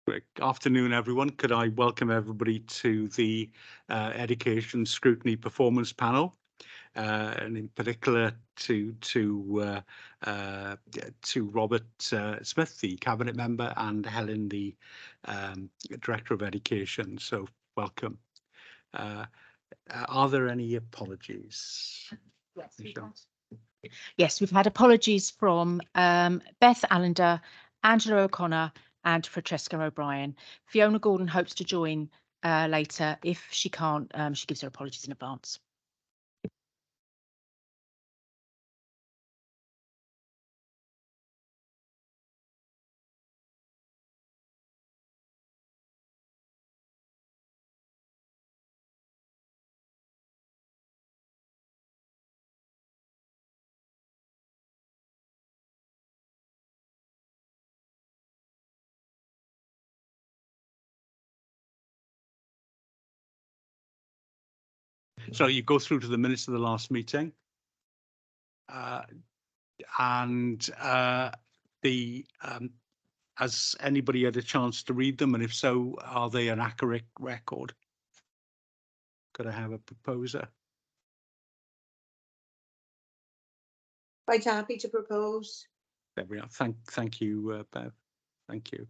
Good afternoon, everyone. Could I welcome everybody to the Education Scrutiny Performance Panel, and in particular to Robert Smith, the Cabinet Member, and Helen, the Director of Education. So welcome. Are there any apologies? Yes, we've had apologies from Beth Allender, Angela O'Connor and Francesca O'Brien. Fiona Gordon hopes to join later. If she can't, she gives her apologies in advance. So you go through to the minutes of the last meeting, has anybody had a chance to read them, and if so, are they an accurate record? Could I have a proposer? Quite happy to propose. There we are. Thank you, Bev. Thank you.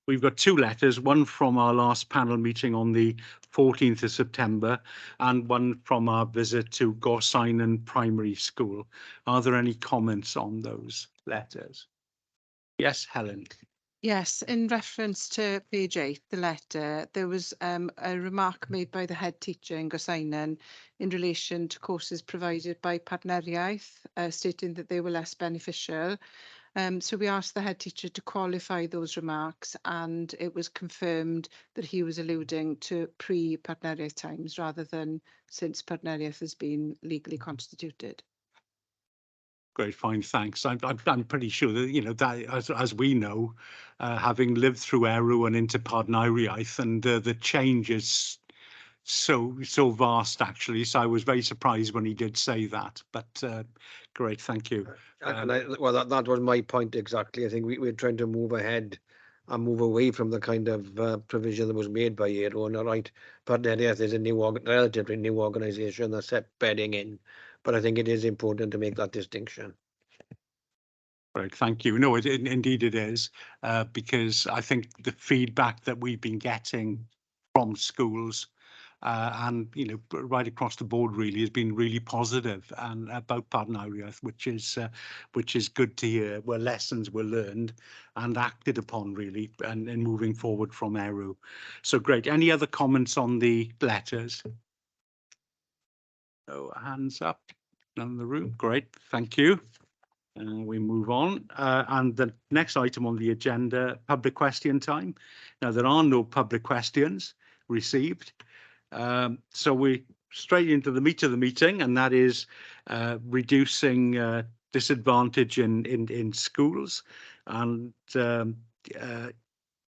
We've got two letters, one from our last panel meeting on the 14th of September and one from our visit to Gorsynan Primary School. Are there any comments on those letters? Yes, Helen. Yes, in reference to page 8, the letter, there was a remark made by the head teacher in Gorsynan in relation to courses provided by Partneriaeth, stating that they were less beneficial. So we asked the head teacher to qualify those remarks, and it was confirmed that he was alluding to pre-Partneriaeth times rather than since Partneriaeth has been legally constituted. Great, fine, thanks. I'm pretty sure that that as we know, having lived through Eru and into Partneriaeth, and the change is so vast actually. So I was very surprised when he did say that. But great, thank you. Well, that was my point exactly. I think we're trying to move ahead and move away from the kind of provision that was made by Eru. And all right, Partneriaeth is a relatively new organisation that's set bedding in. But I think it is important to make that distinction. Right, thank you. No, indeed it is, because I think the feedback that we've been getting from schools and right across the board really has been really positive and about Partneriaeth, which is good to hear, where lessons were learned and acted upon really, and moving forward from Eru. So great. Any other comments on the letters? No hands up. None in the room. Great, thank you. We move on, and the next item on the agenda, public question time. Now, there are no public questions received, so we're straight into the meat of the meeting, and that is reducing disadvantage in schools. And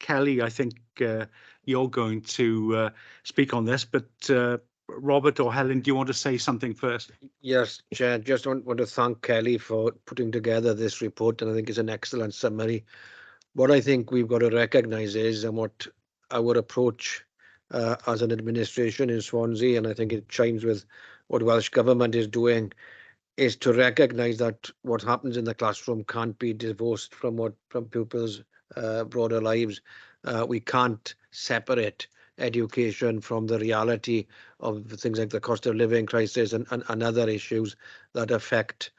Kelly, I think you're going to speak on this, but Robert or Helen, do you want to say something first? Yes, Chair, just want to thank Kelly for putting together this report, and I think it's an excellent summary. What I think we've got to recognise is, and what our approach as an administration in Swansea, and I think it chimes with what Welsh Government is doing, is to recognise that what happens in the classroom can't be divorced from pupils' broader lives. We can't separate education from the reality of things like the cost of living crisis and other issues that affect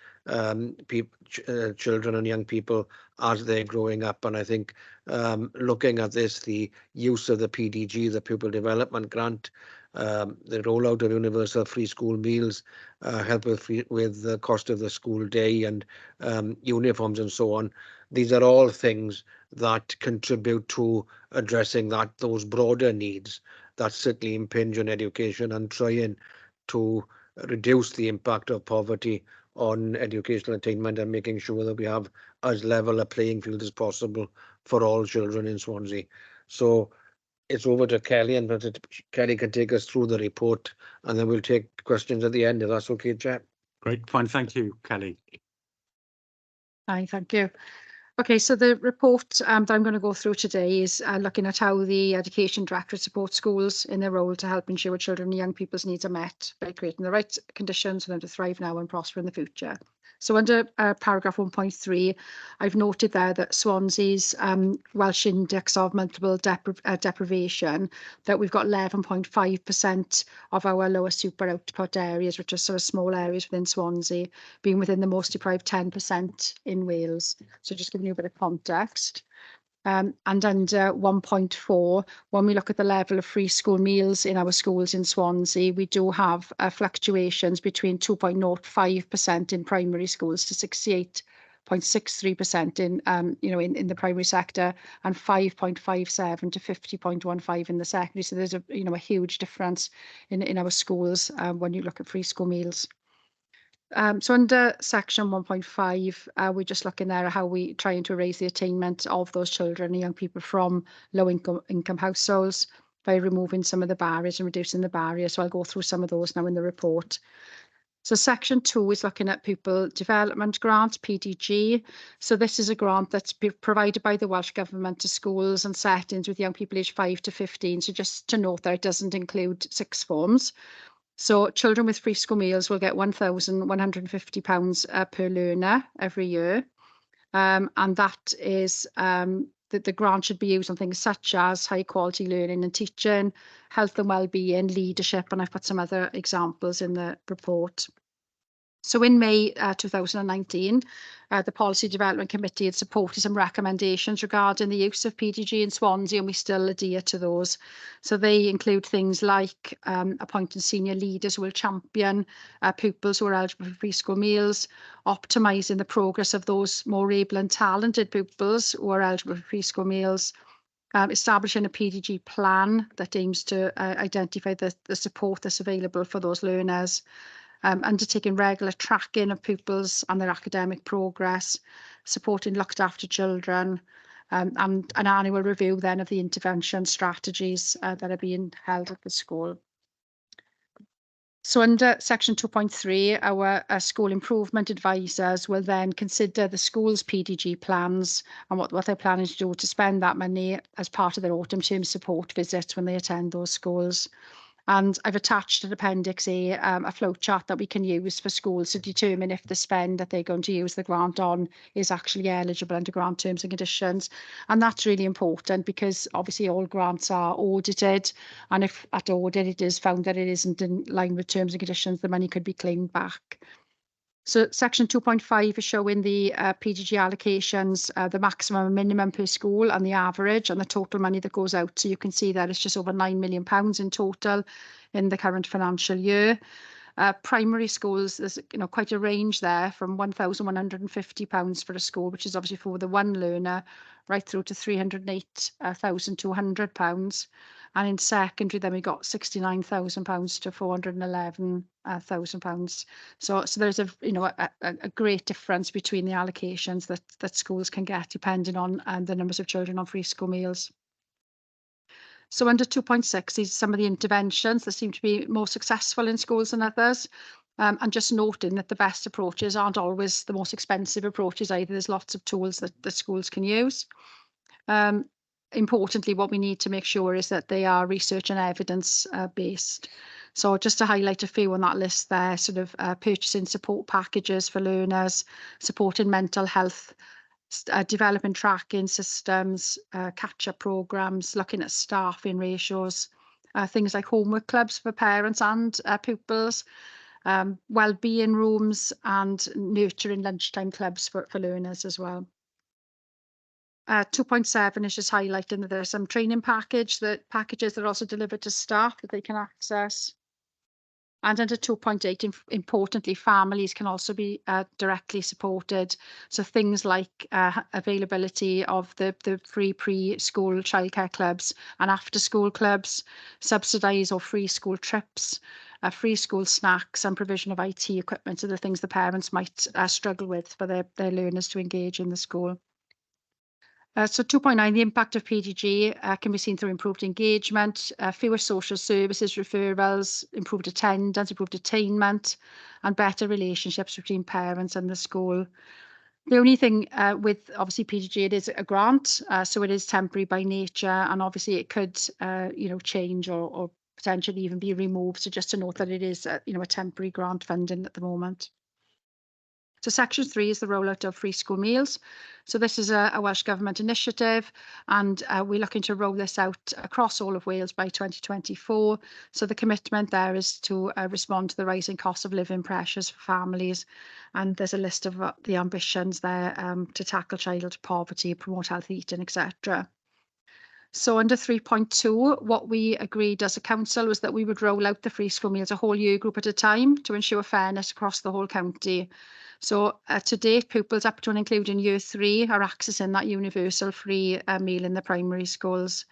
children and young people as they're growing up. And I think looking at this, the use of the PDG, the Pupil Development Grant, the rollout of universal free school meals, help with the cost of the school day and uniforms and so on. These are all things that contribute to addressing those broader needs that certainly impinge on education and trying to reduce the impact of poverty on educational attainment and making sure that we have as level a playing field as possible for all children in Swansea. So it's over to Kelly, and Kelly can take us through the report, and then we'll take questions at the end, if that's okay, Chair. Great, fine, thank you, Kelly. Hi, thank you. Okay, so the report that I'm going to go through today is looking at how the Education Directorate supports schools in their role to help ensure children and young people's needs are met by creating the right conditions for them to thrive now and prosper in the future. So under paragraph 1.3, I've noted there that Swansea's Welsh Index of Multiple Deprivation, that we've got 11.5% of our lower super output areas, which are sort of small areas within Swansea, being within the most deprived 10% in Wales. So just giving you a bit of context. And under 1.4, when we look at the level of free school meals in our schools in Swansea, we do have fluctuations between 2.05% in primary schools to 68.63% in in the primary sector, and 5.57 to 50.15 in the secondary. So there's a huge difference in our schools when you look at free school meals. So under section 1.5, we're just looking there at how we trying to raise the attainment of those children and young people from low income households by removing some of the barriers and reducing the barriers. So I'll go through some of those now in the report. So section 2 is looking at Pupil Development Grant, PDG. So this is a grant that's provided by the Welsh Government to schools and settings with young people aged 5 to 15. So just to note that it doesn't include sixth forms. So children with free school meals will get £1,150 per learner every year. And that is that the grant should be used on things such as high quality learning and teaching, health and well-being, leadership, and I've put some other examples in the report. So in May 2019, the Policy Development Committee had supported some recommendations regarding the use of PDG in Swansea, and we still adhere to those. So they include things like appointing senior leaders who will champion pupils who are eligible for free school meals, optimising the progress of those more able and talented pupils who are eligible for free school meals, establishing a PDG plan that aims to identify the support that's available for those learners, undertaking regular tracking of pupils and their academic progress, supporting looked after children, and an annual review then of the intervention strategies that are being held at the school. So under section 2.3, our school improvement advisors will then consider the school's PDG plans and what they're planning to do to spend that money as part of their autumn term support visits when they attend those schools. And I've attached to Appendix A a flowchart that we can use for schools to determine if the spend that they're going to use the grant on is actually eligible under grant terms and conditions. And that's really important because obviously all grants are audited, and if at audit it is found that it isn't in line with terms and conditions, the money could be claimed back. So section 2.5 is showing the PDG allocations, the maximum and minimum per school and the average and the total money that goes out. So you can see that it's just over £9 million in total in the current financial year. Primary schools, there's quite a range there from £1,150 for a school, which is obviously for the one learner, right through to £308,200. And in secondary, then we got £69,000 to £411,000. So there's a great difference between the allocations that schools can get depending on the numbers of children on free school meals. So under 2.6 is some of the interventions that seem to be more successful in schools than others. And just noting that the best approaches aren't always the most expensive approaches either. There's lots of tools that schools can use. Importantly, what we need to make sure is that they are research and evidence based. So just to highlight a few on that list there, sort of purchasing support packages for learners, supporting mental health, developing tracking systems, catch-up programs, looking at staffing ratios, things like homework clubs for parents and pupils, well-being rooms, and nurturing lunchtime clubs for learners as well. 2.7 is just highlighting that there's some training packages that are also delivered to staff that they can access. And under 2.8, importantly, families can also be directly supported. So things like availability of the free preschool childcare clubs and after school clubs, subsidised or free school trips, free school snacks, and provision of IT equipment are the things the parents might struggle with for their learners to engage in the school. So 2.9, the impact of PDG can be seen through improved engagement, fewer social services referrals, improved attendance, improved attainment, and better relationships between parents and the school. The only thing with obviously PDG, it is a grant, so it is temporary by nature, and obviously it could, change or potentially even be removed. So just to note that it is, a temporary grant funding at the moment. So section 3 is the rollout of free school meals. So this is a Welsh Government initiative, and we're looking to roll this out across all of Wales by 2024. So the commitment there is to respond to the rising cost of living pressures for families. And there's a list of the ambitions there to tackle child poverty, promote healthy eating, etc. So under 3.2, what we agreed as a council was that we would roll out the free school meals a whole year group at a time to ensure fairness across the whole county. So to date, pupils up to and including year 3 are accessing that universal free meal in the primary schools.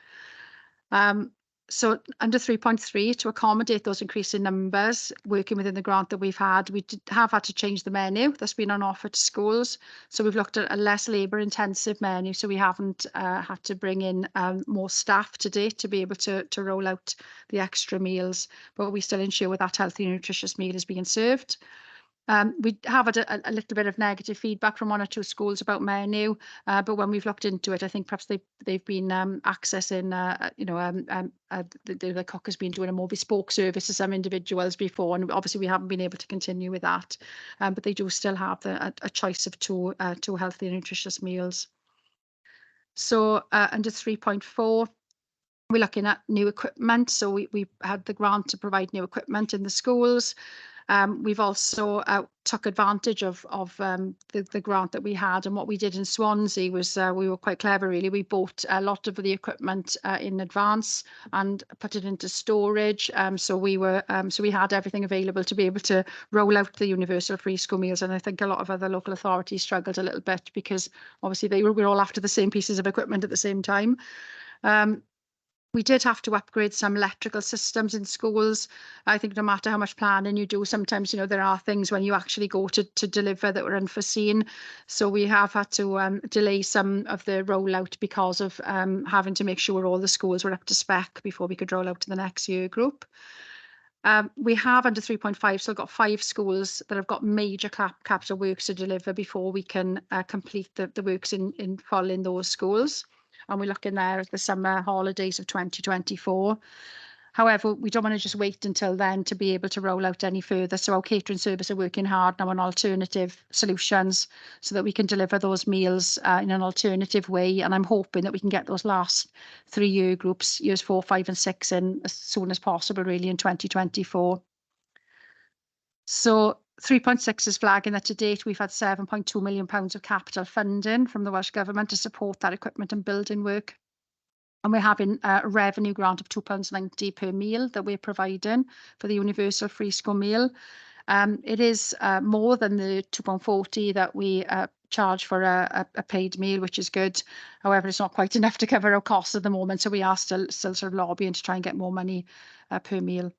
So under 3.3, to accommodate those increasing numbers, working within the grant that we've had, we have had to change the menu that's been on offer to schools. So we've looked at a less labour intensive menu. So we haven't had to bring in more staff to date to be able to roll out the extra meals, but we still ensure that healthy and nutritious meal is being served. We have had a little bit of negative feedback from 1 or 2 schools about menu, but when we've looked into it, I think perhaps they've been accessing, the cook has been doing a more bespoke service to some individuals before, and obviously we haven't been able to continue with that. But they do still have a choice of two healthy and nutritious meals. So under 3.4. We're looking at new equipment. So we had the grant to provide new equipment in the schools. We've also took advantage of the grant that we had, and what we did in Swansea was we were quite clever really. We bought a lot of the equipment in advance and put it into storage. So we had everything available to be able to roll out the universal free school meals, and I think a lot of other local authorities struggled a little bit because obviously we're all after the same pieces of equipment at the same time. We did have to upgrade some electrical systems in schools. I think no matter how much planning you do, sometimes, there are things when you actually go to deliver that were unforeseen. So we have had to delay some of the rollout because of having to make sure all the schools were up to spec before we could roll out to the next year group. We have under 3.5 still got 5 schools that have got major capital works to deliver before we can complete the works in full in those schools. And we're looking there at the summer holidays of 2024. However, we don't want to just wait until then to be able to roll out any further. So our catering service are working hard now on alternative solutions so that we can deliver those meals in an alternative way. And I'm hoping that we can get those last 3 year groups, years 4, 5 and 6 in as soon as possible, really in 2024. So 3.6 is flagging that to date we've had £7.2 million of capital funding from the Welsh Government to support that equipment and building work. And we're having a revenue grant of £2.90 per meal that we're providing for the universal free school meal. It is more than the £2.40 that we charge for a paid meal, which is good. However, it's not quite enough to cover our costs at the moment. So we are still sort of lobbying to try and get more money per meal.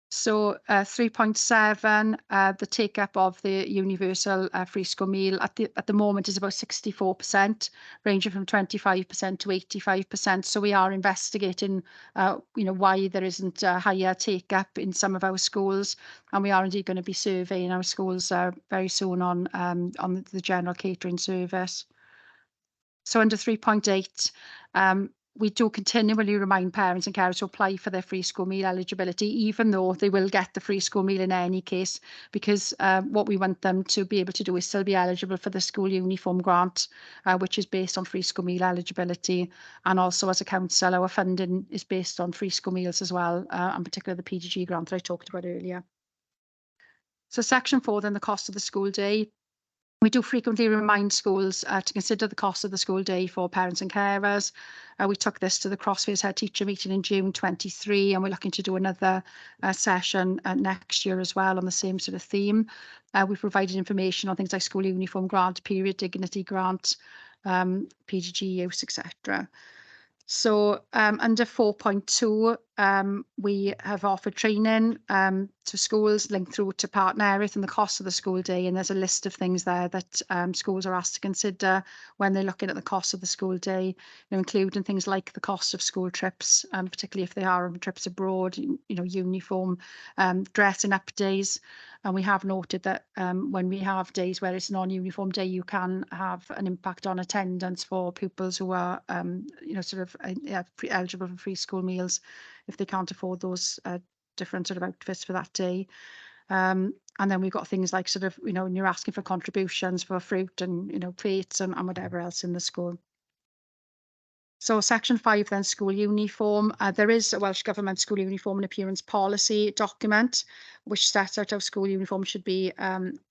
So 3.7, the take up of the universal free school meal at the moment is about 64%, ranging from 25% to 85%. So we are investigating, why there isn't a higher take up in some of our schools, and we are indeed going to be surveying our schools very soon on the general catering service. So under 3.8. We do continually remind parents and carers to apply for their free school meal eligibility, even though they will get the free school meal in any case, because what we want them to be able to do is still be eligible for the school uniform grant, which is based on free school meal eligibility. And also as a council, our funding is based on free school meals as well, and particularly the PDG grant that I talked about earlier. So section 4, then the cost of the school day. We do frequently remind schools to consider the cost of the school day for parents and carers. We took this to the Crossfields head teacher meeting in June 23, and we're looking to do another session next year as well on the same sort of theme. We've provided information on things like school uniform grant, period dignity grant, PGG use, etc. So under 4.2, we have offered training to schools linked through to partner Erith and the cost of the school day. And there's a list of things there that schools are asked to consider when they're looking at the cost of the school day, including things like the cost of school trips, particularly if they are on trips abroad, uniform, dressing up days. And we have noted that when we have days where it's a non-uniform day, you can have an impact on attendance for pupils who are, eligible for free school meals if they can't afford those different sort of outfits for that day. And then we've got things like when you're asking for contributions for fruit and, plates and whatever else in the school. So section 5 then, school uniform. There is a Welsh Government school uniform and appearance policy document which sets out how school uniform should be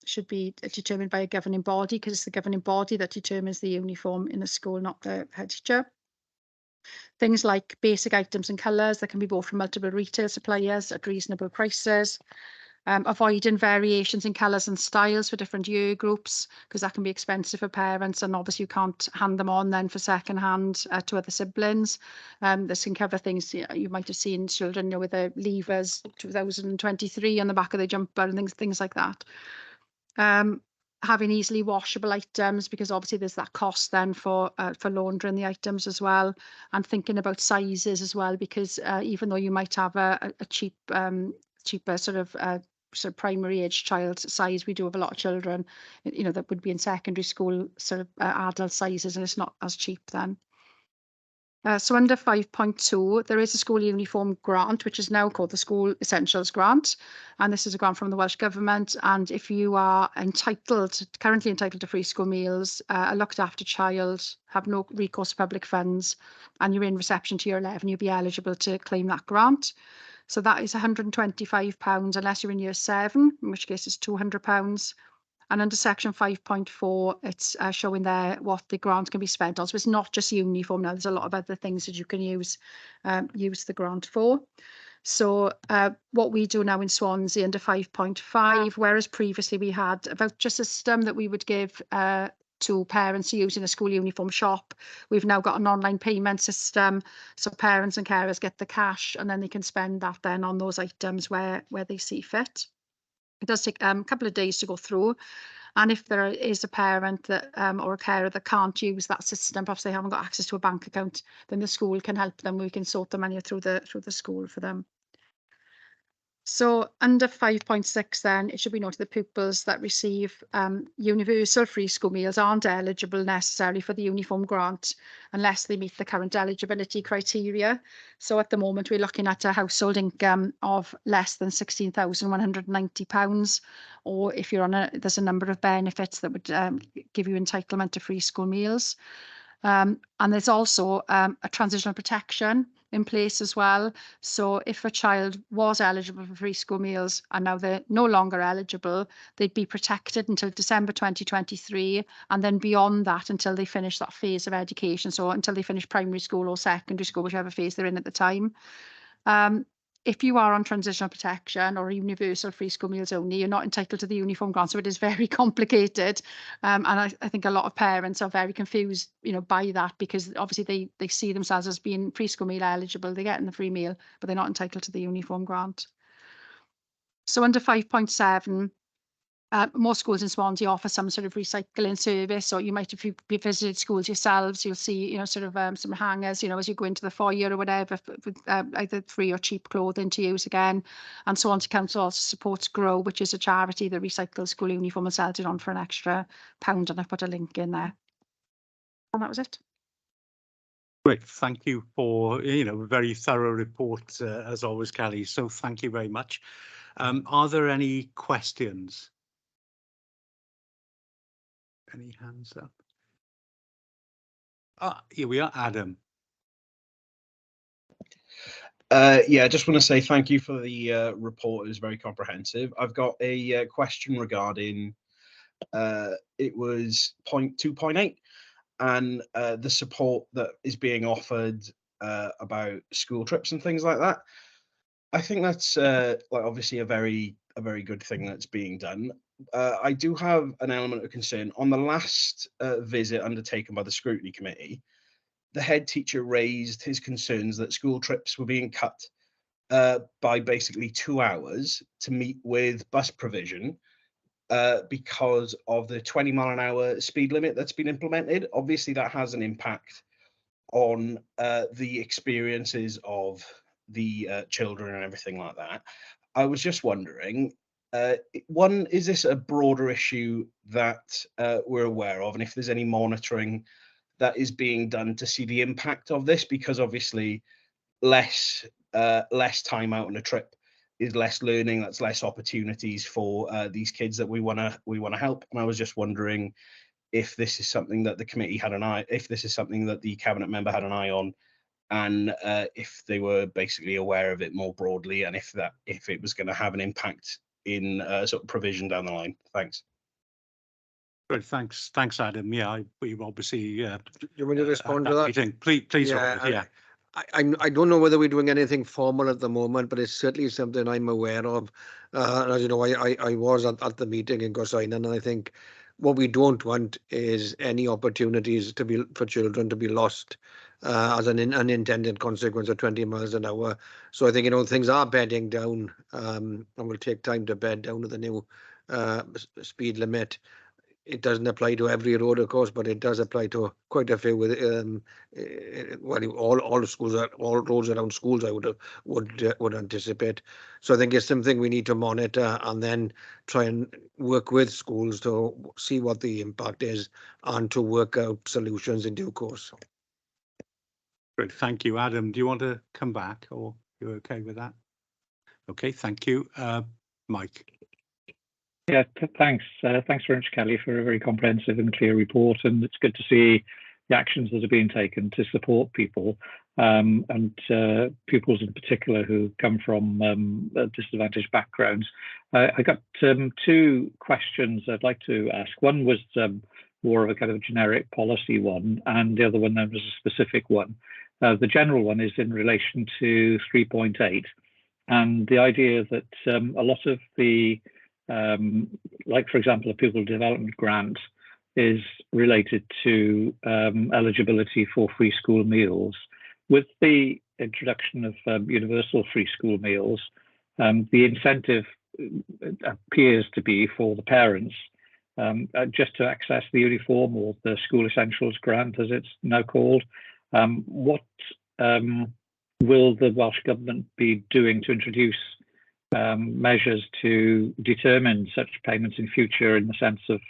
determined by a governing body, because it's the governing body that determines the uniform in the school, not the head teacher. Things like basic items and colours that can be bought from multiple retail suppliers at reasonable prices. Avoiding variations in colours and styles for different year groups, because that can be expensive for parents, and obviously you can't hand them on then for second hand to other siblings. This can cover things you might have seen children with the levers 2023 on the back of the jumper and things like that. Having easily washable items, because obviously there's that cost then for laundering the items as well, and thinking about sizes as well, because even though you might have a cheaper sort of primary age child size, we do have a lot of children that would be in secondary school sort of adult sizes, and it's not as cheap then. So under 5.2, there is a school uniform grant, which is now called the School Essentials Grant. And this is a grant from the Welsh Government. And if you are currently entitled to free school meals, a looked after child, have no recourse to public funds, and you're in reception to year 11, you'll be eligible to claim that grant. So that is £125 unless you're in year 7, in which case it's £200. And under section 5.4, it's showing there what the grant can be spent on. So it's not just uniform now. There's a lot of other things that you can use the grant for. So what we do now in Swansea under 5.5, whereas previously we had a voucher system that we would give to parents to use in a school uniform shop, we've now got an online payment system. So parents and carers get the cash, and then they can spend that then on those items where they see fit. It does take a couple of days to go through, and if there is a parent that or a carer that can't use that system, perhaps they haven't got access to a bank account, then the school can help them. We can sort the money through the school for them. So under 5.6 then, it should be noted that pupils that receive universal free school meals aren't eligible necessarily for the uniform grant unless they meet the current eligibility criteria. So at the moment we're looking at a household income of less than £16,190, or if you're on there's a number of benefits that would give you entitlement to free school meals. And there's also a transitional protection in place as well. So if a child was eligible for free school meals and now they're no longer eligible, they'd be protected until December 2023, and then beyond that until they finish that phase of education. So until they finish primary school or secondary school, whichever phase they're in at the time. If you are on transitional protection or universal free school meals only, you're not entitled to the uniform grant. So it is very complicated. And I think a lot of parents are very confused, by that, because obviously they see themselves as being preschool meal eligible. They're getting the free meal, but they're not entitled to the uniform grant. So under 5.7, more schools in Swansea offer some sort of recycling service, or you might, if you visited schools yourselves, you'll see, some hangers, as you go into the foyer or whatever, with either free or cheap clothing to use again. And Swansea Council also supports Grow, which is a charity that recycles school uniform and sells it on for an extra £1, and I've put a link in there. And that was it. Great, thank you for a very thorough report as always, Kelly. So thank you very much. Are there any questions? Any hands up? Here we are, Adam. Yeah, I just want to say thank you for the report. It was very comprehensive. I've got a question regarding it was point 2.8 and the support that is being offered about school trips and things like that. I think that's obviously a very good thing that's being done. I do have an element of concern. On the last visit undertaken by the Scrutiny Committee, the head teacher raised his concerns that school trips were being cut by basically 2 hours to meet with bus provision because of the 20-mile-an-hour speed limit that's been implemented. Obviously, that has an impact on the experiences of the children and everything like that. I was just wondering, one, is this a broader issue that we're aware of, and if there's any monitoring that is being done to see the impact of this? Because obviously less time out on a trip is less learning, that's less opportunities for these kids that we want to help. And I was just wondering if this is something that the committee had an eye, if this is something that the cabinet member had an eye on, and if they were basically aware of it more broadly, and if it was going to have an impact in sort of provision down the line. Thanks. Good, thanks, Adam. Yeah, we've obviously. You want me to respond to that? Meeting. Please, Yeah, Robert, yeah. I don't know whether we're doing anything formal at the moment, but it's certainly something I'm aware of. And as you know, I was at the meeting in Gorsainan, and I think what we don't want is any opportunities for children to be lost as an unintended consequence of 20 miles an hour. So I think, things are bedding down, and will take time to bed down to the new speed limit. It doesn't apply to every road, of course, but it does apply to quite a few. With all schools, all roads around schools, I would anticipate. So I think it's something we need to monitor and then try and work with schools to see what the impact is and to work out solutions in due course. Great, thank you, Adam. Do you want to come back, or you're okay with that? Okay, thank you, Mike. Yeah, thanks. Thanks very much, Kelly, for a very comprehensive and clear report. And it's good to see the actions that are being taken to support people and pupils in particular who come from disadvantaged backgrounds. I got two questions I'd like to ask. One was more of a kind of generic policy one, and the other one then was a specific one. The general one is in relation to 3.8 and the idea that a lot of the like, for example, a pupil development grant is related to eligibility for free school meals. With the introduction of universal free school meals, the incentive appears to be for the parents just to access the uniform or the school essentials grant, as it's now called. What will the Welsh Government be doing to introduce measures to determine such payments in future, in the sense of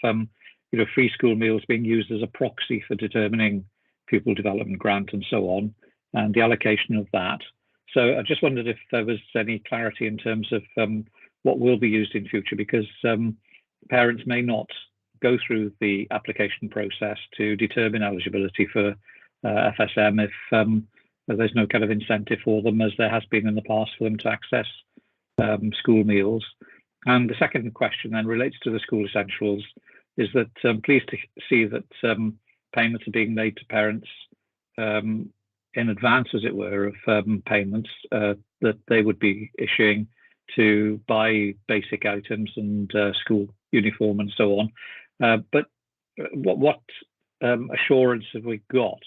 free school meals being used as a proxy for determining pupil development grant and so on, and the allocation of that? So I just wondered if there was any clarity in terms of what will be used in future, because parents may not go through the application process to determine eligibility for FSM if there's no kind of incentive for them, as there has been in the past, for them to access school meals. And the second question then relates to the school essentials, is that pleased to see that payments are being made to parents in advance, as it were, of payments that they would be issuing to buy basic items and school uniform and so on. But what assurance have we got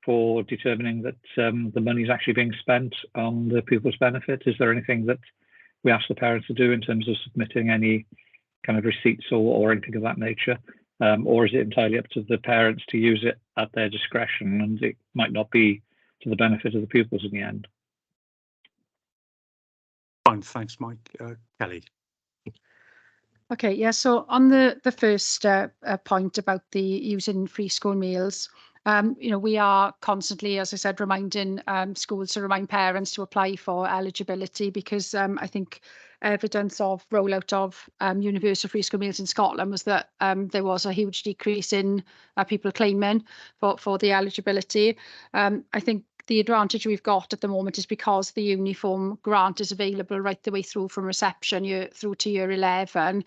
for determining that the money is actually being spent on the pupil's benefit? Is there anything that we ask the parents to do in terms of submitting any kind of receipts or anything of that nature? Or is it entirely up to the parents to use it at their discretion, and it might not be to the benefit of the pupils in the end? Fine, thanks, Mike. Kelly. Okay, yeah, so on the first point about the using free school meals, we are constantly, as I said, reminding schools to remind parents to apply for eligibility, because I think evidence of rollout of universal free school meals in Scotland was that there was a huge decrease in people claiming for the eligibility. I think the advantage we've got at the moment is because the uniform grant is available right the way through from reception through to year 11,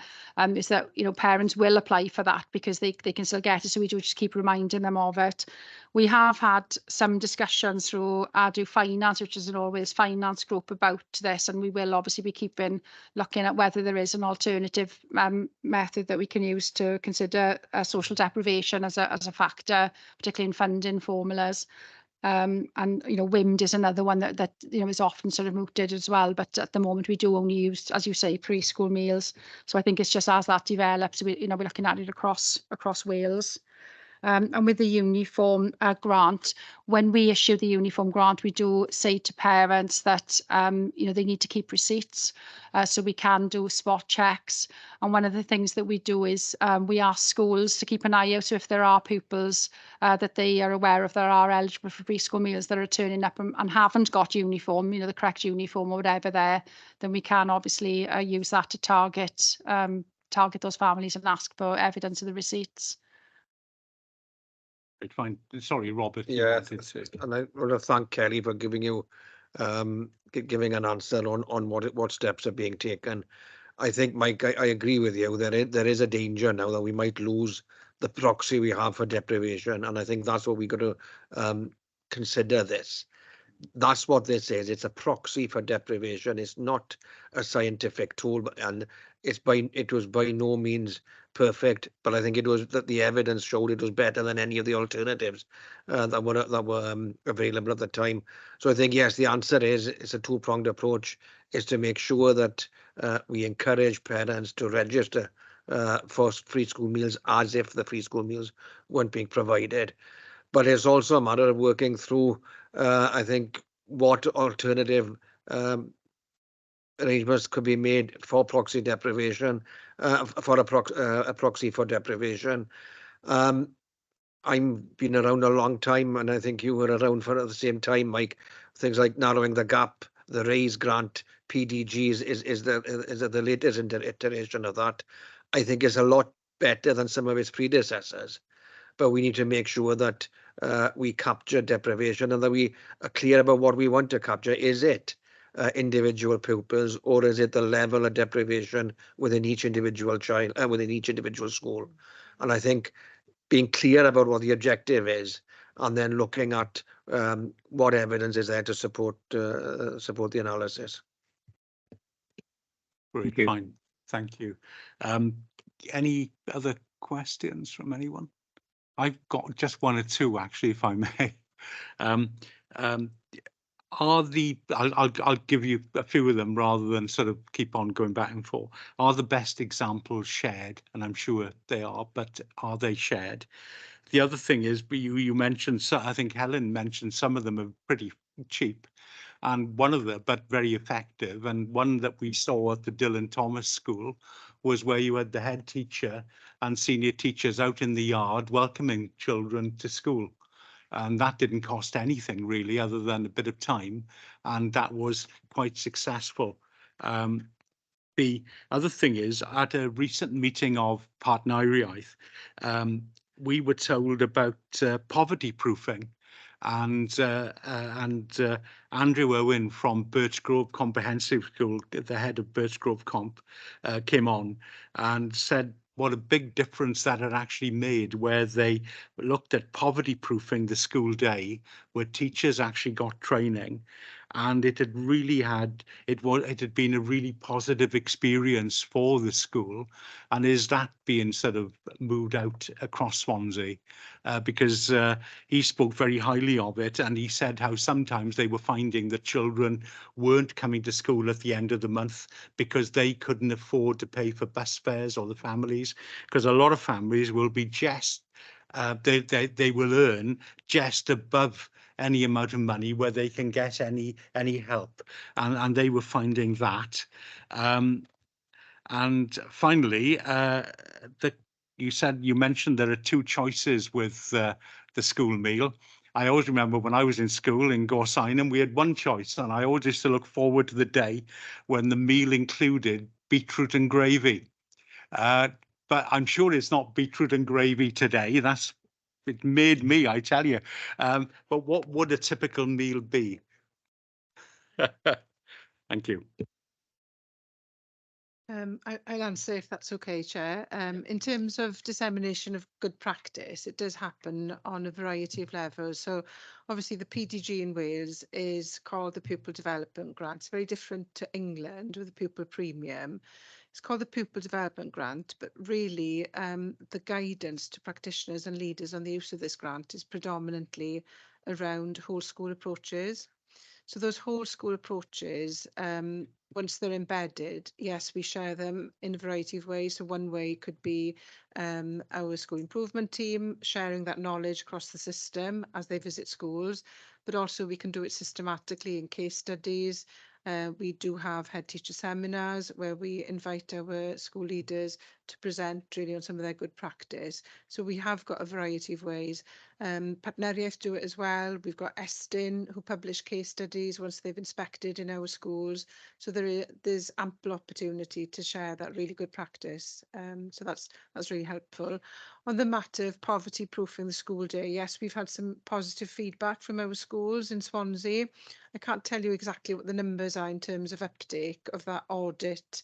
is that parents will apply for that because they can still get it. So we do just keep reminding them of it. We have had some discussions through ADU Finance, which is an Always Finance group, about this, and we will obviously be looking at whether there is an alternative method that we can use to consider social deprivation as a factor, particularly in funding formulas. And WIMD is another one that is often sort of mooted as well. But at the moment, we do only use, as you say, preschool meals. So I think it's just as that develops, we're looking at it across Wales. And with the uniform grant, when we issue the uniform grant, we do say to parents that they need to keep receipts, so we can do spot checks. And one of the things that we do is we ask schools to keep an eye out. So if there are pupils that they are aware of that are eligible for preschool meals that are turning up and haven't got uniform, the correct uniform or whatever there, then we can obviously use that to target those families and ask for evidence of the receipts. Fine. Sorry, Robert. you Yeah, wanted to- and I want to thank Kelly for giving you giving an answer on what steps are being taken. I think, Mike, I agree with you. There is a danger now that we might lose the proxy we have for deprivation, and I think that's what we got to consider this. That's what this is. It's a proxy for deprivation. It's not a scientific tool, and it was by no means perfect, but I think it was that the evidence showed it was better than any of the alternatives that were available at the time. So I think, yes, the answer is it's a two-pronged approach. Is to make sure that we encourage parents to register for free school meals as if the free school meals weren't being provided. But it's also a matter of working through, I think, what alternative arrangements could be made for proxy deprivation, for a proxy for deprivation. I've been around a long time, and I think you were around for at the same time, Mike. Things like narrowing the gap, the RAISE grant, PDGs is the latest iteration of that. I think is a lot better than some of its predecessors. But we need to make sure that we capture deprivation and that we are clear about what we want to capture. Is it individual pupils, or is it the level of deprivation within each individual child, within each individual school? And I think being clear about what the objective is, and then looking at what evidence is there to support the analysis. Great, Thank you. fine. Thank you. Any other questions from anyone? I've got just one or two, actually, if I may. I'll give you a few of them rather than sort of keep on going back and forth. Are the best examples shared? And I'm sure they are, but are they shared? The other thing is, you mentioned, so I think Helen mentioned some of them are pretty cheap, and one of them, but very effective. And one that we saw at the Dylan Thomas School was where you had the head teacher and senior teachers out in the yard welcoming children to school. And that didn't cost anything really, other than a bit of time, and that was quite successful. The other thing is, at a recent meeting of Partneriaeth, we were told about poverty proofing, and Andrew Owen from Birch Grove Comprehensive School, the head of Birch Grove Comp, came on and said what a big difference that had actually made, where they looked at poverty proofing the school day, where teachers actually got training, and it had been a really positive experience for the school. And is that being sort of moved out across Swansea? Because he spoke very highly of it, and he said how sometimes they were finding that children weren't coming to school at the end of the month because they couldn't afford to pay for bus fares, or the families, because a lot of families will be just they will earn just above any amount of money where they can get any help, and they were finding that. And finally, you mentioned there are two choices with the school meal. I always remember when I was in school in Gorsingham, we had one choice, and I always used to look forward to the day when the meal included beetroot and gravy. But I'm sure it's not beetroot and gravy today. It made me, I tell you. But what would a typical meal be? Thank you. I'll answer if that's okay, Chair. In terms of dissemination of good practice, it does happen on a variety of levels. So obviously the PDG in Wales is called the Pupil Development Grant. It's very different to England with the Pupil Premium. It's called the Pupil Development Grant, but really the guidance to practitioners and leaders on the use of this grant is predominantly around whole school approaches. So those whole school approaches, once they're embedded, yes, we share them in a variety of ways. So one way could be our school improvement team sharing that knowledge across the system as they visit schools, but also we can do it systematically in case studies. We do have head teacher seminars where we invite our school leaders to present really on some of their good practice. So we have got a variety of ways. Partneriaeth do it as well. We've got Estin who publish case studies once they've inspected in our schools. So there's ample opportunity to share that really good practice. So that's really helpful. On the matter of poverty proofing the school day, yes, we've had some positive feedback from our schools in Swansea. I can't tell you exactly what the numbers are in terms of uptake of that audit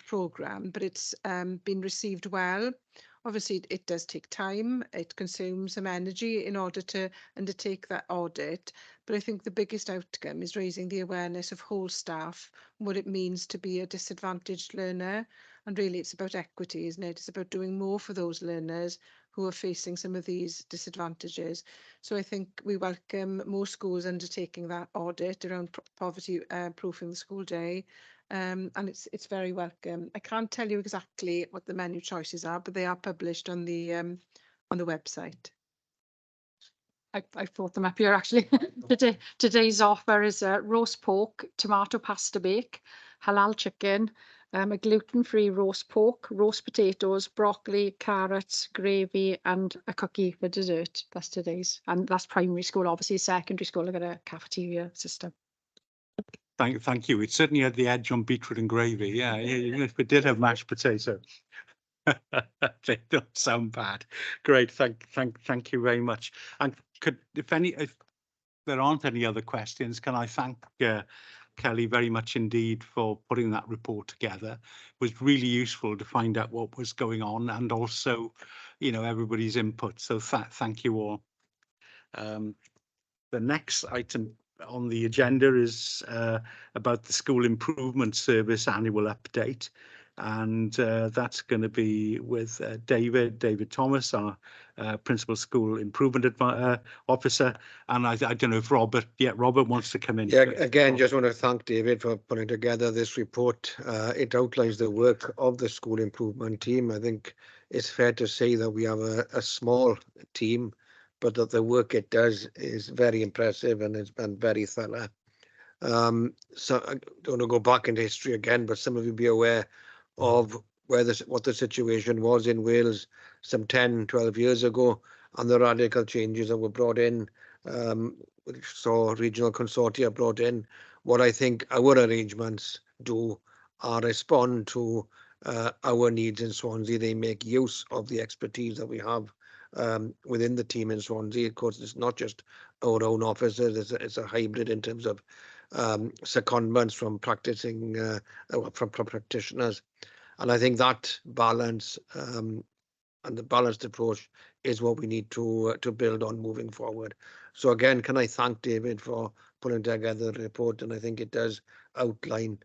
programme, but it's been received well. Obviously, it does take time. It consumes some energy in order to undertake that audit. But I think the biggest outcome is raising the awareness of whole staff, what it means to be a disadvantaged learner. And really, it's about equity, isn't it? It's about doing more for those learners who are facing some of these disadvantages. So I think we welcome more schools undertaking that audit around poverty proofing the school day. And it's very welcome. I can't tell you exactly what the menu choices are, but they are published on the website. I've brought them up here actually. Today's offer is roast pork, tomato pasta bake, halal chicken, a gluten-free roast pork, roast potatoes, broccoli, carrots, gravy, and a cookie for dessert. That's today's, and that's primary school. Obviously, secondary school, I've got a cafeteria system. Thank you. It certainly had the edge on beetroot and gravy. Yeah, even if it did have mashed potato. They don't sound bad. Great. Thank you very much. And if there aren't any other questions, can I thank Kelly very much indeed for putting that report together. It was really useful to find out what was going on and also, everybody's input. So thank you all. The next item on the agenda is about the School Improvement Service annual update. And that's going to be with David Thomas, our Principal School Improvement Officer. And I don't know if Robert wants to come in. Yeah, again, just want to thank David for putting together this report. It outlines the work of the School Improvement team. I think it's fair to say that we have a small team, but that the work it does is very impressive and it's been very thorough. So I don't want to go back into history again, but some of you be aware of what the situation was in Wales some 10, 12 years ago and the radical changes that were brought in, which saw regional consortia brought in. What I think our arrangements do are respond to our needs in Swansea. They make use of the expertise that we have within the team in Swansea. Of course, it's not just our own officers, it's a hybrid in terms of secondments from from practitioners. And I think that balance and the balanced approach is what we need to build on moving forward. So again, can I thank David for putting together the report? And I think it does outline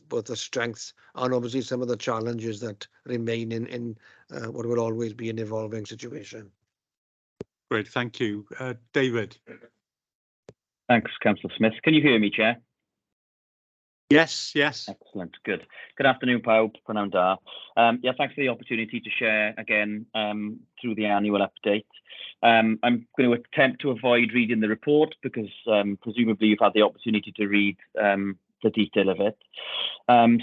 both the strengths and obviously some of the challenges that remain in what will always be an evolving situation. Great, thank you. David. Thanks, Councillor Smith. Can you hear me, Chair? Yes. Excellent, good. Good afternoon, pawb. Prynawn da. Yeah, thanks for the opportunity to share again through the annual update. I'm going to attempt to avoid reading the report because presumably you've had the opportunity to read the detail of it.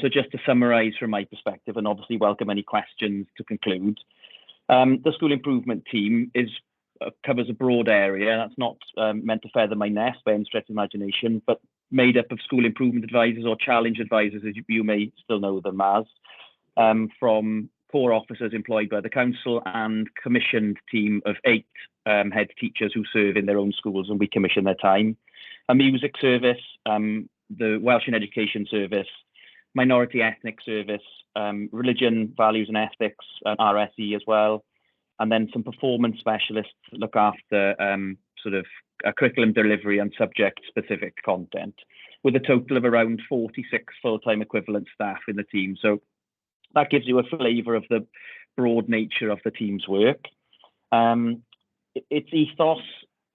So just to summarise from my perspective, and obviously welcome any questions to conclude. The School Improvement Team covers a broad area. That's not meant to feather my nest by any stretch of imagination, but made up of school improvement advisors or challenge advisors, as you may still know them as, from core officers employed by the council and commissioned team of 8 head teachers who serve in their own schools, and we commission their time. A music service, the Welsh and Education Service, minority ethnic service, religion, values and ethics, RSE as well, and then some performance specialists that look after sort of curriculum delivery and subject-specific content, with a total of around 46 full-time equivalent staff in the team. So that gives you a flavour of the broad nature of the team's work. Its ethos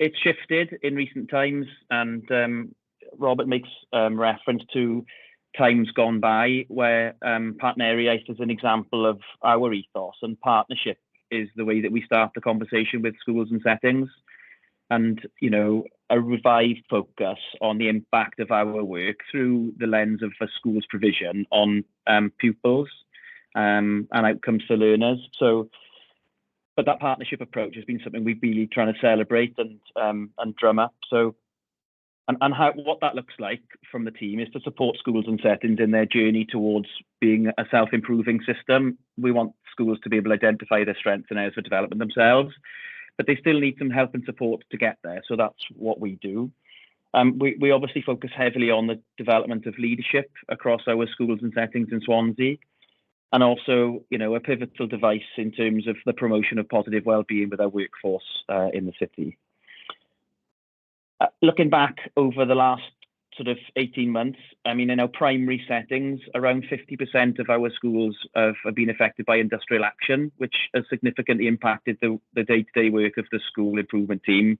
it's shifted in recent times, and Robert makes reference to times gone by where partneriaeth is an example of our ethos, and partnership is the way that we start the conversation with schools and settings. And, you know, a revived focus on the impact of our work through the lens of a school's provision on pupils and outcomes for learners. So, but that partnership approach has been something we've been really trying to celebrate and drum up. So, and what that looks like from the team is to support schools and settings in their journey towards being a self-improving system. We want schools to be able to identify their strengths and areas for development themselves, but they still need some help and support to get there. So that's what we do. We obviously focus heavily on the development of leadership across our schools and settings in Swansea, and also, you know, a pivotal device in terms of the promotion of positive well-being with our workforce in the city. Looking back over the last sort of 18 months, I mean, in our primary settings, around 50% of our schools have been affected by industrial action, which has significantly impacted the day-to-day work of the school improvement team,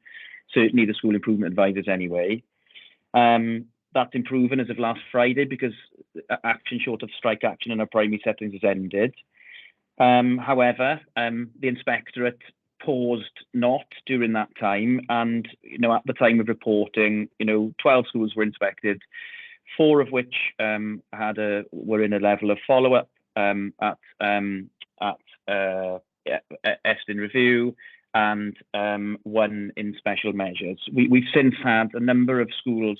certainly the school improvement advisors anyway. That's improving as of last Friday because action short of strike action in our primary settings has ended. However, the inspectorate paused not during that time, and you know, at the time of reporting, you know, 12 schools were inspected, 4 of which were in a level of follow-up at Estin review, and 1 in special measures. We've since had a number of schools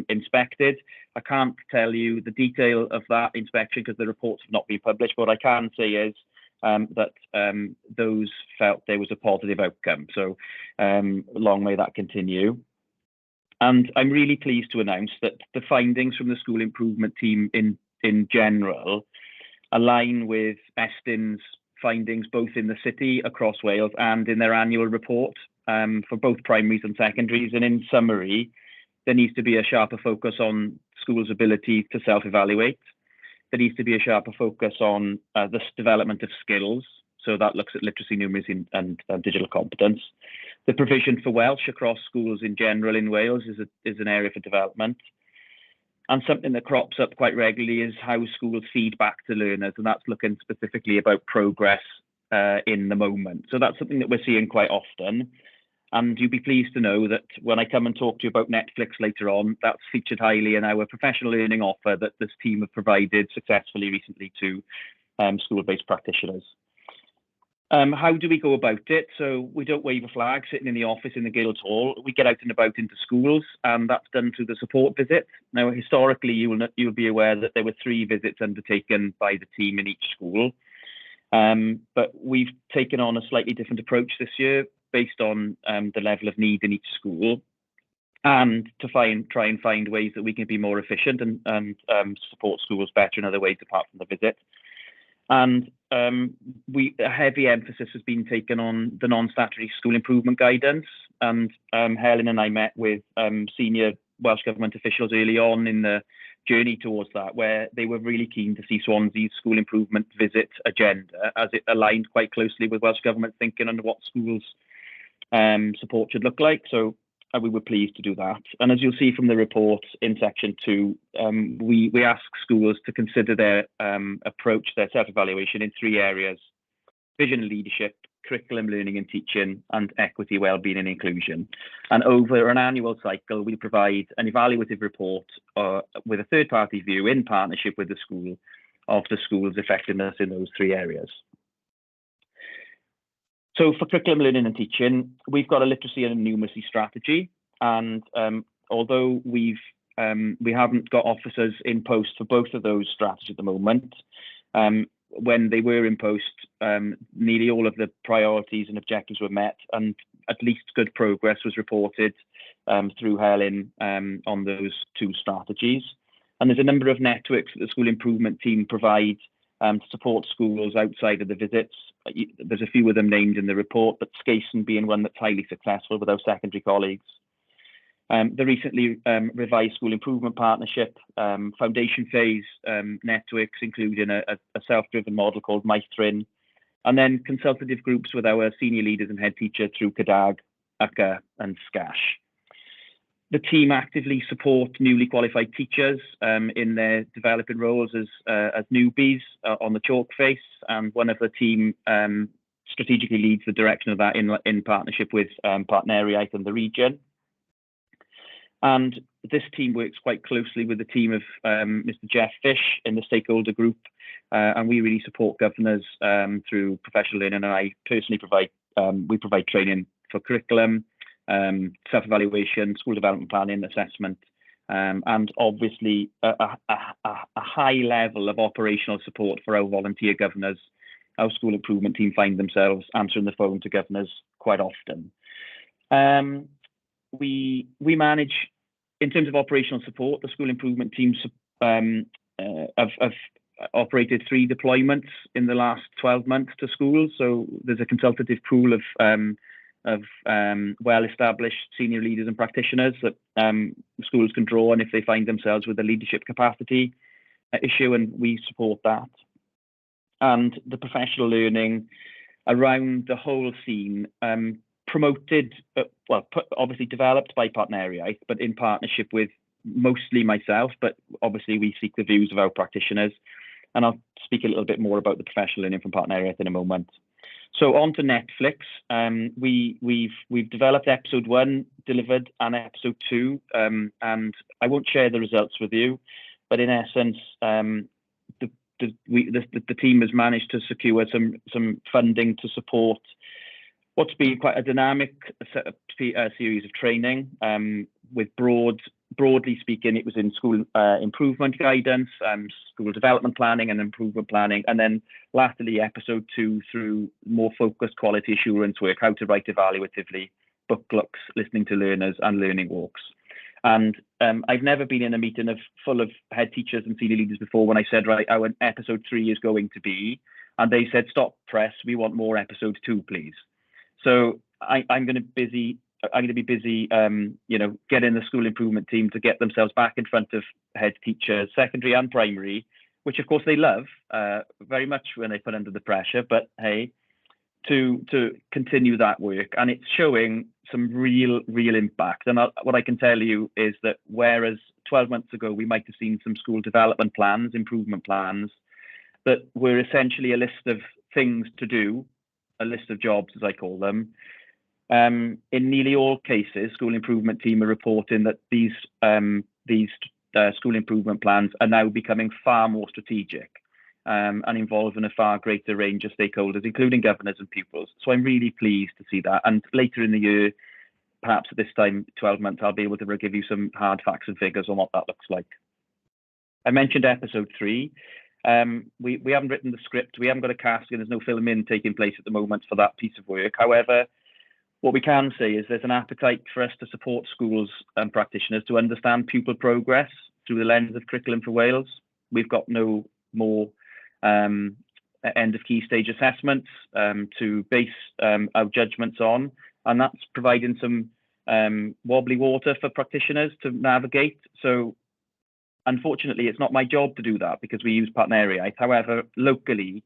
inspected. I can't tell you the detail of that inspection because the reports have not been published. What I can say is that those felt there was a positive outcome. So long may that continue. And I'm really pleased to announce that the findings from the school improvement team in general align with Estin's findings both in the city, across Wales, and in their annual report for both primaries and secondaries. And in summary, there needs to be a sharper focus on schools' ability to self-evaluate. There needs to be a sharper focus on the development of skills. So that looks at literacy, numeracy, and digital competence. The provision for Welsh across schools in general in Wales is an area for development. And something that crops up quite regularly is how schools feed back to learners, and that's looking specifically about progress in the moment. So that's something that we're seeing quite often. And you'd be pleased to know that when I come and talk to you about Netflix later on, that's featured highly in our professional learning offer that this team have provided successfully recently to school-based practitioners. How do we go about it? So we don't wave a flag sitting in the office in the Guildhall Hall. We get out and about into schools, and that's done through the support visit. Now, historically, you'll be aware that there were 3 visits undertaken by the team in each school. But we've taken on a slightly different approach this year based on the level of need in each school, and to try and find ways that we can be more efficient and support schools better in other ways apart from the visit. And a heavy emphasis has been taken on the non-statutory school improvement guidance. And Helen and I met with senior Welsh Government officials early on in the journey towards that, where they were really keen to see Swansea's school improvement visit agenda, as it aligned quite closely with Welsh Government thinking on what schools support should look like. So we were pleased to do that. And as you'll see from the report in section 2, we ask schools to consider their approach, their self-evaluation in 3 areas: vision and leadership, curriculum, learning and teaching, and equity, wellbeing and inclusion. And over an annual cycle, we provide an evaluative report with a third-party view in partnership with the school of the school's effectiveness in those 3 areas. So for curriculum, learning and teaching, we've got a literacy and a numeracy strategy. And although we haven't got officers in post for both of those strategies at the moment, when they were in post, nearly all of the priorities and objectives were met, and at least good progress was reported through Helen on those 2 strategies. And there's a number of networks that the school improvement team provide to support schools outside of the visits. There's a few of them named in the report, but Scrutiny being one that's highly successful with our secondary colleagues. The recently revised school improvement partnership, foundation phase networks, including a self-driven model called Maithrin, and then consultative groups with our senior leaders and head teacher through CADAG, UCA and SCASH. The team actively support newly qualified teachers in their developing roles as newbies on the chalk face, and one of the team strategically leads the direction of that in partnership with Partneriaeth and the region. And this team works quite closely with the team of Mr. Jeff Fish in the stakeholder group, and we really support governors through professional learning. And I personally we provide training for curriculum, self-evaluation, school development planning, assessment, and obviously a high level of operational support for our volunteer governors. Our school improvement team find themselves answering the phone to governors quite often. We manage, in terms of operational support, the school improvement teams have operated 3 deployments in the last 12 months to schools. So there's a consultative pool of well-established senior leaders and practitioners that schools can draw on if they find themselves with a leadership capacity issue, and we support that. And the professional learning around the whole scene, promoted, obviously developed by Partneriaeth, but in partnership with mostly myself, but obviously we seek the views of our practitioners. And I'll speak a little bit more about the professional learning from Partneriaeth in a moment. So on to Netflix. We've developed episode 1, delivered, and episode 2, and I won't share the results with you, but in essence, the team has managed to secure some funding to support what's been quite a dynamic series of training, with broadly speaking, it was in school improvement guidance, school development planning and improvement planning, and then latterly episode 2 through more focused quality assurance work, how to write evaluatively, book looks, listening to learners, and learning walks. And I've never been in a meeting full of head teachers and senior leaders before when I said, right, our episode 3 is going to be, and they said, stop press, we want more episode 2, please. So I'm going to be busy, getting the school improvement team to get themselves back in front of head teachers, secondary and primary, which of course they love very much when they put under the pressure, but hey, to continue that work. And it's showing some real impact. And what I can tell you is that whereas 12 months ago, we might have seen some school development plans, improvement plans, that were essentially a list of things to do, a list of jobs, as I call them. In nearly all cases, school improvement team are reporting that these school improvement plans are now becoming far more strategic and involving a far greater range of stakeholders, including governors and pupils. So I'm really pleased to see that. And later in the year, perhaps at this time, 12 months, I'll be able to give you some hard facts and figures on what that looks like. I mentioned episode 3. We haven't written the script, we haven't got a casting, there's no filming taking place at the moment for that piece of work. However, what we can say is there's an appetite for us to support schools and practitioners to understand pupil progress through the lens of Curriculum for Wales. We've got no more end of key stage assessments to base our judgments on, and that's providing some wobbly water for practitioners to navigate. So unfortunately, it's not my job to do that because we use Partneriaeth. However, locally,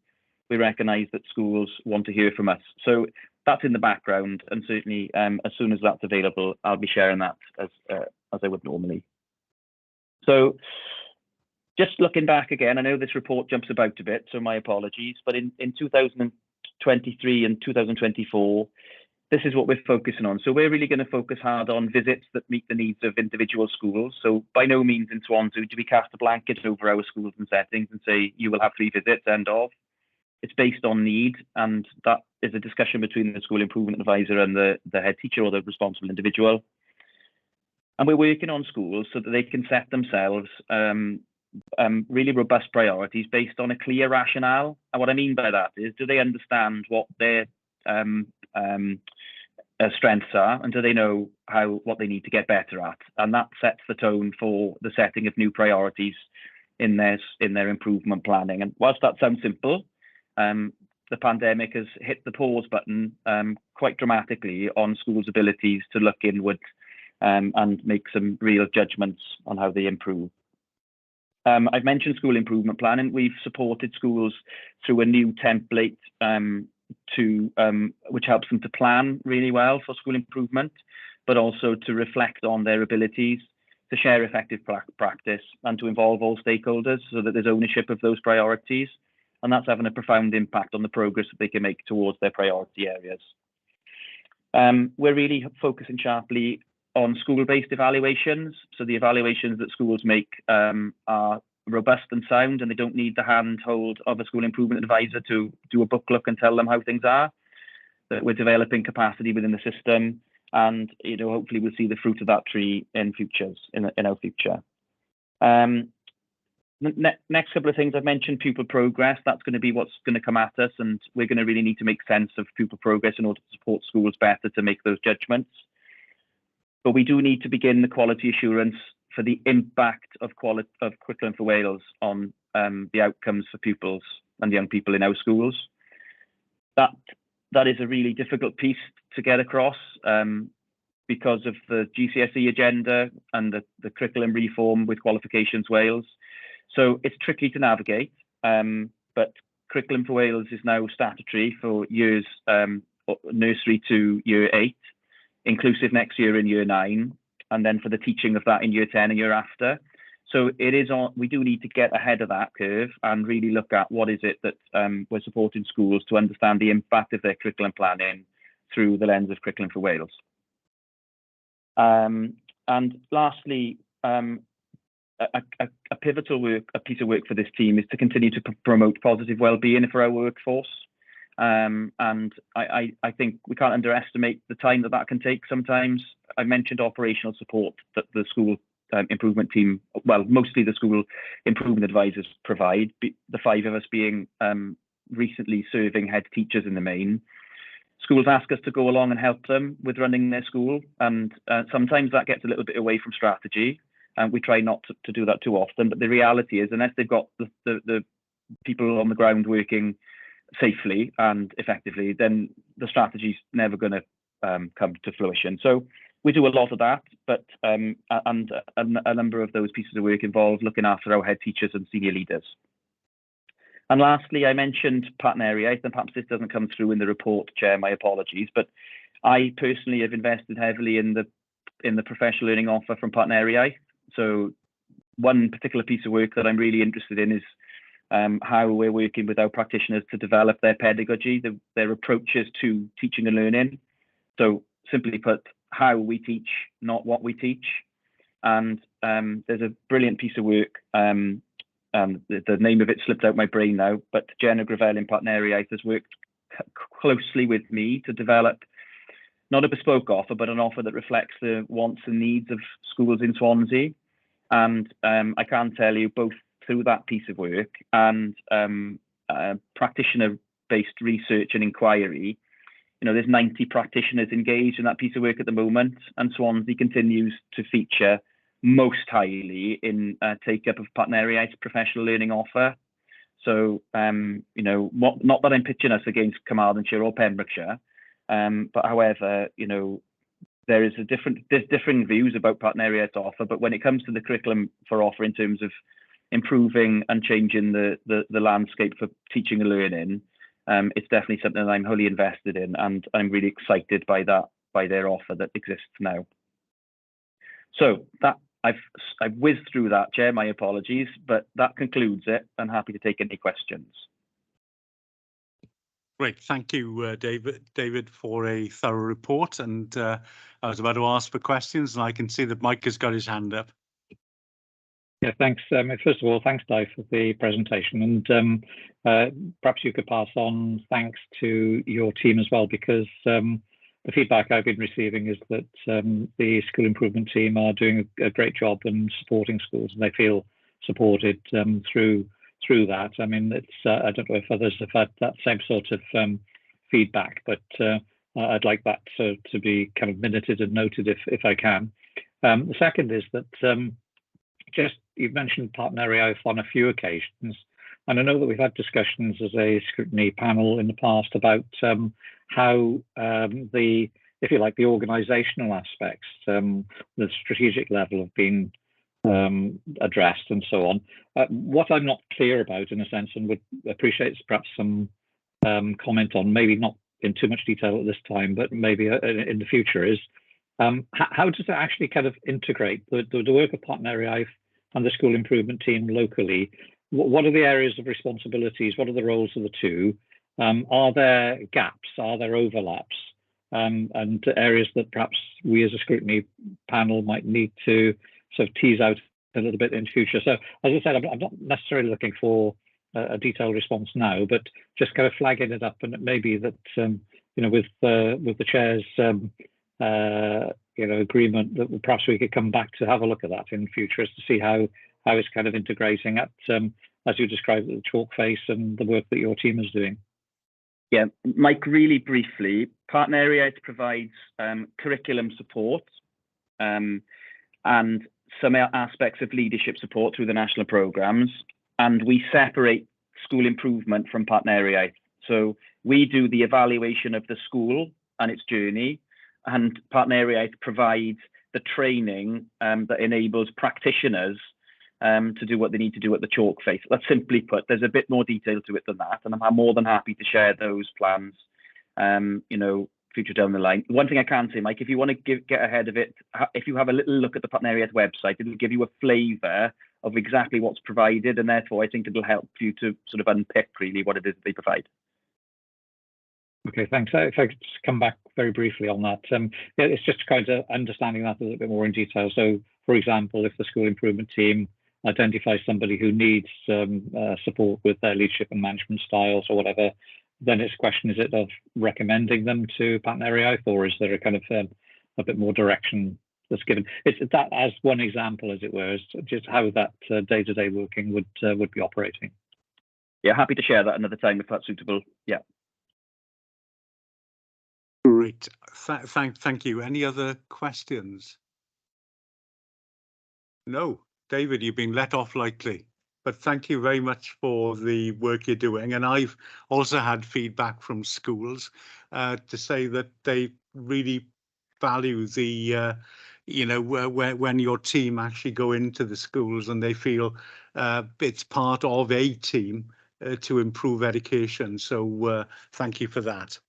we recognise that schools want to hear from us. So that's in the background, and certainly as soon as that's available, I'll be sharing that as I would normally. So just looking back again, I know this report jumps about a bit, so my apologies, but in 2023 and 2024, this is what we're focusing on. So we're really going to focus hard on visits that meet the needs of individual schools. So by no means in Swansea do we cast a blanket over our schools and settings and say, you will have 3 visits, end of. It's based on need, and that is a discussion between the school improvement advisor and the head teacher or the responsible individual. And we're working on schools so that they can set themselves really robust priorities based on a clear rationale. And what I mean by that is, do they understand what their strengths are, and do they know what they need to get better at? And that sets the tone for the setting of new priorities in their improvement planning. And whilst that sounds simple, the pandemic has hit the pause button quite dramatically on schools' abilities to look inward and make some real judgments on how they improve. I've mentioned school improvement planning. We've supported schools through a new template which helps them to plan really well for school improvement, but also to reflect on their abilities, to share effective practice, and to involve all stakeholders so that there's ownership of those priorities. And that's having a profound impact on the progress that they can make towards their priority areas. We're really focusing sharply on school-based evaluations. So the evaluations that schools make are robust and sound, and they don't need the handhold of a school improvement advisor to do a book look and tell them how things are. That we're developing capacity within the system, and hopefully we'll see the fruit of that tree in our future. Next couple of things I've mentioned, pupil progress. That's going to be what's going to come at us, and we're going to really need to make sense of pupil progress in order to support schools better to make those judgments. But we do need to begin the quality assurance for the impact of Curriculum for Wales on the outcomes for pupils and young people in our schools. That is a really difficult piece to get across because of the GCSE agenda and the curriculum reform with Qualifications Wales. So it's tricky to navigate, but Curriculum for Wales is now statutory for years nursery to year 8, inclusive next year in year 9, and then for the teaching of that in year 10 and year after. So it is on. We do need to get ahead of that curve and really look at what is it that we're supporting schools to understand the impact of their curriculum planning through the lens of Curriculum for Wales. And lastly, a pivotal piece of work for this team is to continue to promote positive well-being for our workforce. And I think we can't underestimate the time that can take sometimes. I mentioned operational support that the school improvement team, well, mostly the school improvement advisors provide, the 5 of us being recently serving head teachers in the main. Schools ask us to go along and help them with running their school, and sometimes that gets a little bit away from strategy, and we try not to do that too often. But the reality is, unless they've got the people on the ground working safely and effectively, then the strategy's never going to come to fruition. So we do a lot of that, but and a number of those pieces of work involve looking after our head teachers and senior leaders. And lastly, I mentioned partneriaeth, and perhaps this doesn't come through in the report, Chair, my apologies, but I personally have invested heavily in the professional learning offer from partneriaeth. So one particular piece of work that I'm really interested in is how we're working with our practitioners to develop their pedagogy, their approaches to teaching and learning. So simply put, how we teach, not what we teach. And there's a brilliant piece of work, the name of it slipped out my brain now, but Jenna Gravel in partneriaeth has worked closely with me to develop not a bespoke offer, but an offer that reflects the wants and needs of schools in Swansea. And I can tell you, both through that piece of work and practitioner-based research and inquiry, there's 90 practitioners engaged in that piece of work at the moment, and Swansea continues to feature most highly in take-up of partneriaeth's professional learning offer. So, not that I'm pitching us against Carmarthenshire or Pembrokeshire, but however, there's differing views about partneriaeth's offer, but when it comes to the curriculum for offer in terms of improving and changing the landscape for teaching and learning, it's definitely something that I'm wholly invested in, and I'm really excited by their offer that exists now. So that I've whizzed through that, Chair, my apologies, but that concludes it. I'm happy to take any questions. Great, thank you, David, for a thorough report. And I was about to ask for questions, and I can see that Mike has got his hand up. Yeah, thanks. First of all, thanks, Dave, for the presentation. And perhaps you could pass on thanks to your team as well, because the feedback I've been receiving is that the school improvement team are doing a great job in supporting schools, and they feel supported through that. I mean, it's I don't know if others have had that same sort of feedback, but I'd like that to be kind of minuted and noted if I can. The second is that you've mentioned partneriaeth on a few occasions, and I know that we've had discussions as a scrutiny panel in the past about how if you like, the organisational aspects, the strategic level have been addressed and so on. What I'm not clear about, in a sense, and would appreciate perhaps some comment on, maybe not in too much detail at this time, but maybe in the future, is how does it actually kind of integrate the work of Partner Iaith and the school improvement team locally? What are the areas of responsibilities? What are the roles of the two? Are there gaps? Are there overlaps? And areas that perhaps we as a scrutiny panel might need to sort of tease out a little bit in future. So as I said, I'm not necessarily looking for a detailed response now, but just kind of flagging it up, and it may be that with the chair's agreement, that perhaps we could come back to have a look at that in future, as to see how it's kind of integrating at, as you described, the chalk face and the work that your team is doing. Yeah, Mike, really briefly, Partner Iaith provides curriculum support and some aspects of leadership support through the national programmes, and we separate school improvement from Partner Iaith. So we do the evaluation of the school and its journey, and Partner Iaith provides the training that enables practitioners to do what they need to do at the chalk face. That's simply put. There's a bit more detail to it than that, and I'm more than happy to share those plans, future down the line. One thing I can say, Mike, if you want to get ahead of it, if you have a little look at the Partner Iaith website, it'll give you a flavour of exactly what's provided, and therefore I think it'll help you to sort of unpick really what it is they provide. Okay, thanks. If I could just come back very briefly on that. It's just kind of understanding that a little bit more in detail. So, for example, if the school improvement team identifies somebody who needs support with their leadership and management styles or whatever, then it's a question, is it of recommending them to Partner Iaith, or is there a kind of a bit more direction that's given? It's that as one example, as it were, is just how that day-to-day working would be operating. Yeah, happy to share that another time if that's suitable. Yeah. Great. Thank you. Any other questions? No. David, you've been let off lightly, but thank you very much for the work you're doing. And I've also had feedback from schools to say that they really value the, when your team actually go into the schools and they feel it's part of a team to improve education. So thank you for that.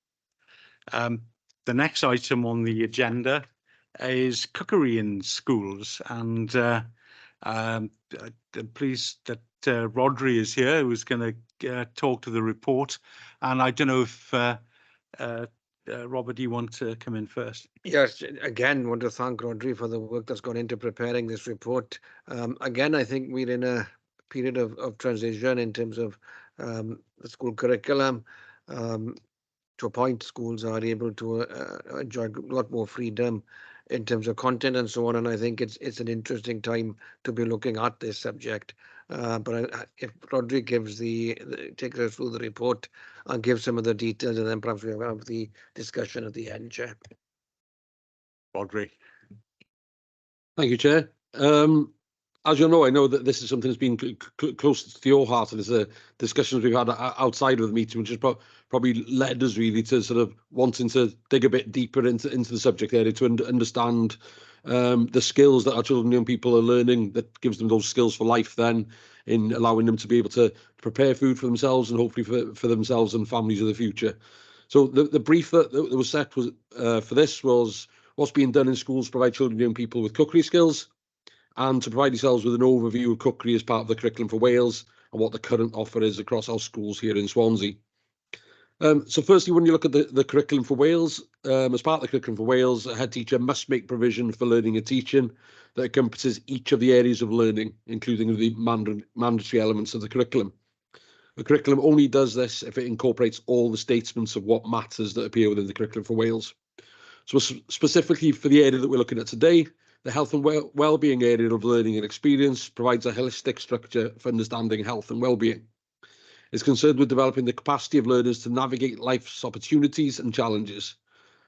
The next item on the agenda is cookery in schools, and pleased that Rodri is here, who's going to talk to the report. And I don't know if Robert, you want to come in first? Yes, again, want to thank Rodri for the work that's gone into preparing this report. Again, I think we're in a period of transition in terms of the school curriculum. To a point, schools are able to enjoy a lot more freedom in terms of content and so on. And I think it's an interesting time to be looking at this subject. But if Rodri takes us through the report and gives some of the details, and then perhaps we have the discussion at the end, Chair. Rodri. Thank you, Chair. As you know, I know that this is something that's been close to your heart, and it's the discussions we've had outside of the meeting, which has probably led us really to sort of wanting to dig a bit deeper into the subject area to understand the skills that our children and young people are learning, that gives them those skills for life then, in allowing them to be able to prepare food for themselves and hopefully for themselves and families of the future. So the brief that was set was for this was what's being done in schools to provide children and young people with cookery skills, and to provide yourselves with an overview of cookery as part of the curriculum for Wales and what the current offer is across our schools here in Swansea. So firstly, when you look at the curriculum for Wales, as part of the curriculum for Wales, a head teacher must make provision for learning and teaching that encompasses each of the areas of learning, including the mandatory elements of the curriculum. The curriculum only does this if it incorporates all the statements of what matters that appear within the curriculum for Wales. So specifically for the area that we're looking at today, the health and well-being area of learning and experience provides a holistic structure for understanding health and well-being. It's concerned with developing the capacity of learners to navigate life's opportunities and challenges.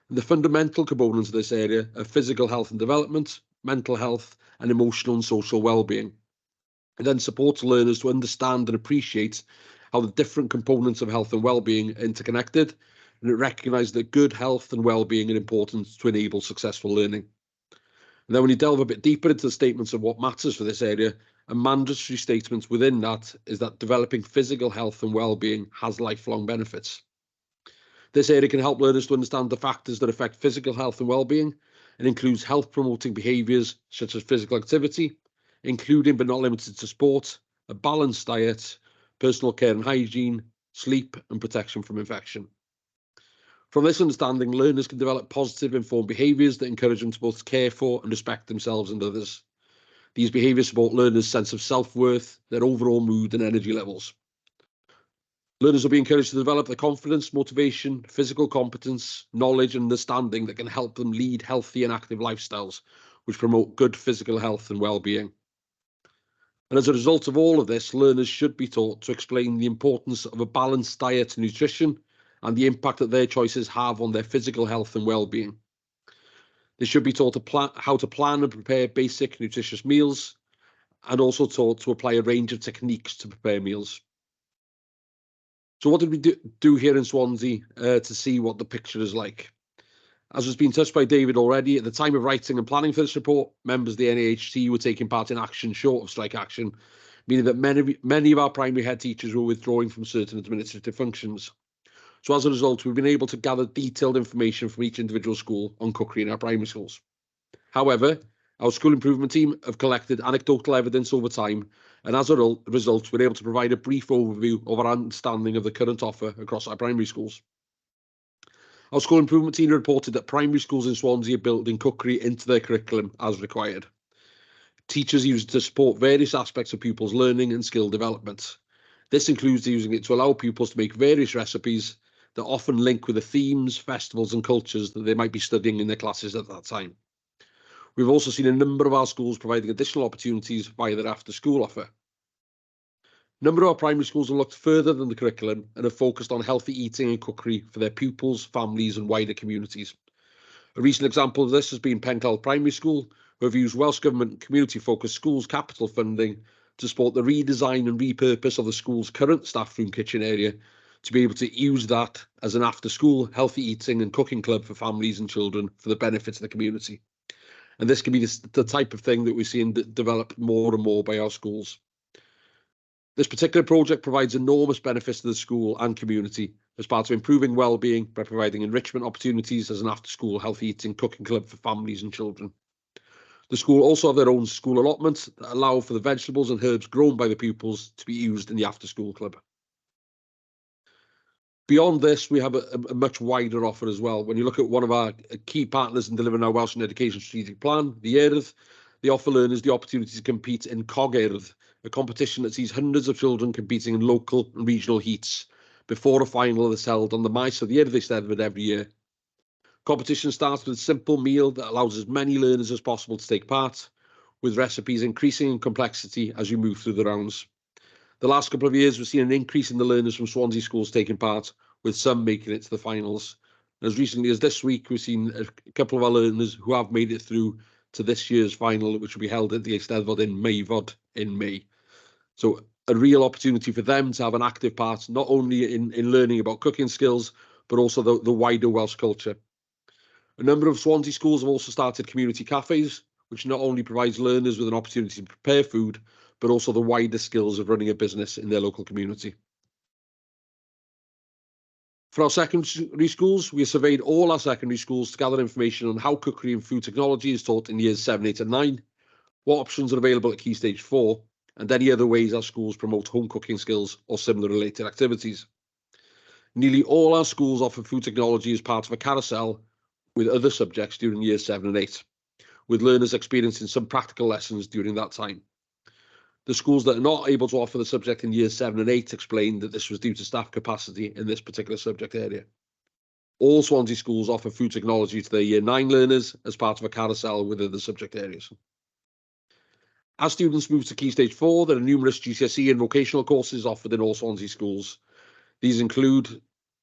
And the fundamental components of this area are physical health and development, mental health, and emotional and social well-being. It then supports learners to understand and appreciate how the different components of health and well-being are interconnected, and it recognises that good health and well-being are important to enable successful learning. And then when you delve a bit deeper into the statements of what matters for this area, a mandatory statement within that is that developing physical health and well-being has lifelong benefits. This area can help learners to understand the factors that affect physical health and well-being, and includes health-promoting behaviours such as physical activity, including but not limited to sport, a balanced diet, personal care and hygiene, sleep, and protection from infection. From this understanding, learners can develop positive, informed behaviours that encourage them to both care for and respect themselves and others. These behaviours support learners' sense of self-worth, their overall mood and energy levels. Learners will be encouraged to develop the confidence, motivation, physical competence, knowledge and understanding that can help them lead healthy and active lifestyles, which promote good physical health and well-being. And as a result of all of this, learners should be taught to explain the importance of a balanced diet and nutrition and the impact that their choices have on their physical health and well-being. They should be taught how to plan and prepare basic nutritious meals, and also taught to apply a range of techniques to prepare meals. So what did we do here in Swansea to see what the picture is like? As has been touched by David already, at the time of writing and planning for this report, members of the NAHT were taking part in action short of strike action, meaning that many of our primary head teachers were withdrawing from certain administrative functions. So as a result, we've been able to gather detailed information from each individual school on cookery in our primary schools. However, our school improvement team have collected anecdotal evidence over time, and as a result, we're able to provide a brief overview of our understanding of the current offer across our primary schools. Our school improvement team reported that primary schools in Swansea are building cookery into their curriculum as required. Teachers use it to support various aspects of pupils' learning and skill development. This includes using it to allow pupils to make various recipes that often link with the themes, festivals and cultures that they might be studying in their classes at that time. We've also seen a number of our schools providing additional opportunities via their after-school offer. A number of our primary schools have looked further than the curriculum and have focused on healthy eating and cookery for their pupils, families and wider communities. A recent example of this has been Penclough Primary School, who have used Welsh Government community-focused schools capital funding to support the redesign and repurpose of the school's current staff room kitchen area to be able to use that as an after-school healthy eating and cooking club for families and children for the benefit of the community. And this can be the type of thing that we're seeing develop more and more by our schools. This particular project provides enormous benefits to the school and community as part of improving well-being by providing enrichment opportunities as an after-school healthy eating cooking club for families and children. The school also have their own school allotments that allow for the vegetables and herbs grown by the pupils to be used in the after-school club. Beyond this, we have a much wider offer as well. When you look at one of our key partners in delivering our Welsh Education Strategic Plan, the Urdd, they offer learners the opportunity to compete in Cog Urdd, a competition that sees hundreds of children competing in local and regional heats before a final is held on the Maes of the Urdd Eisteddfod every year. Competition starts with a simple meal that allows as many learners as possible to take part, with recipes increasing in complexity as you move through the rounds. The last couple of years, we've seen an increase in the learners from Swansea schools taking part, with some making it to the finals. And as recently as this week, we've seen a couple of our learners who have made it through to this year's final, which will be held at the Eisteddfod in Mayfod in May. So a real opportunity for them to have an active part, not only in learning about cooking skills, but also the wider Welsh culture. A number of Swansea schools have also started community cafes, which not only provides learners with an opportunity to prepare food, but also the wider skills of running a business in their local community. For our secondary schools, we have surveyed all our secondary schools to gather information on how cookery and food technology is taught in years 7, 8 and 9, what options are available at Key Stage 4, and any other ways our schools promote home cooking skills or similar related activities. Nearly all our schools offer food technology as part of a carousel with other subjects during years 7 and 8, with learners experiencing some practical lessons during that time. The schools that are not able to offer the subject in years 7 and 8 explained that this was due to staff capacity in this particular subject area. All Swansea schools offer food technology to their year 9 learners as part of a carousel with other subject areas. As students move to Key Stage 4, there are numerous GCSE and vocational courses offered in all Swansea schools. These include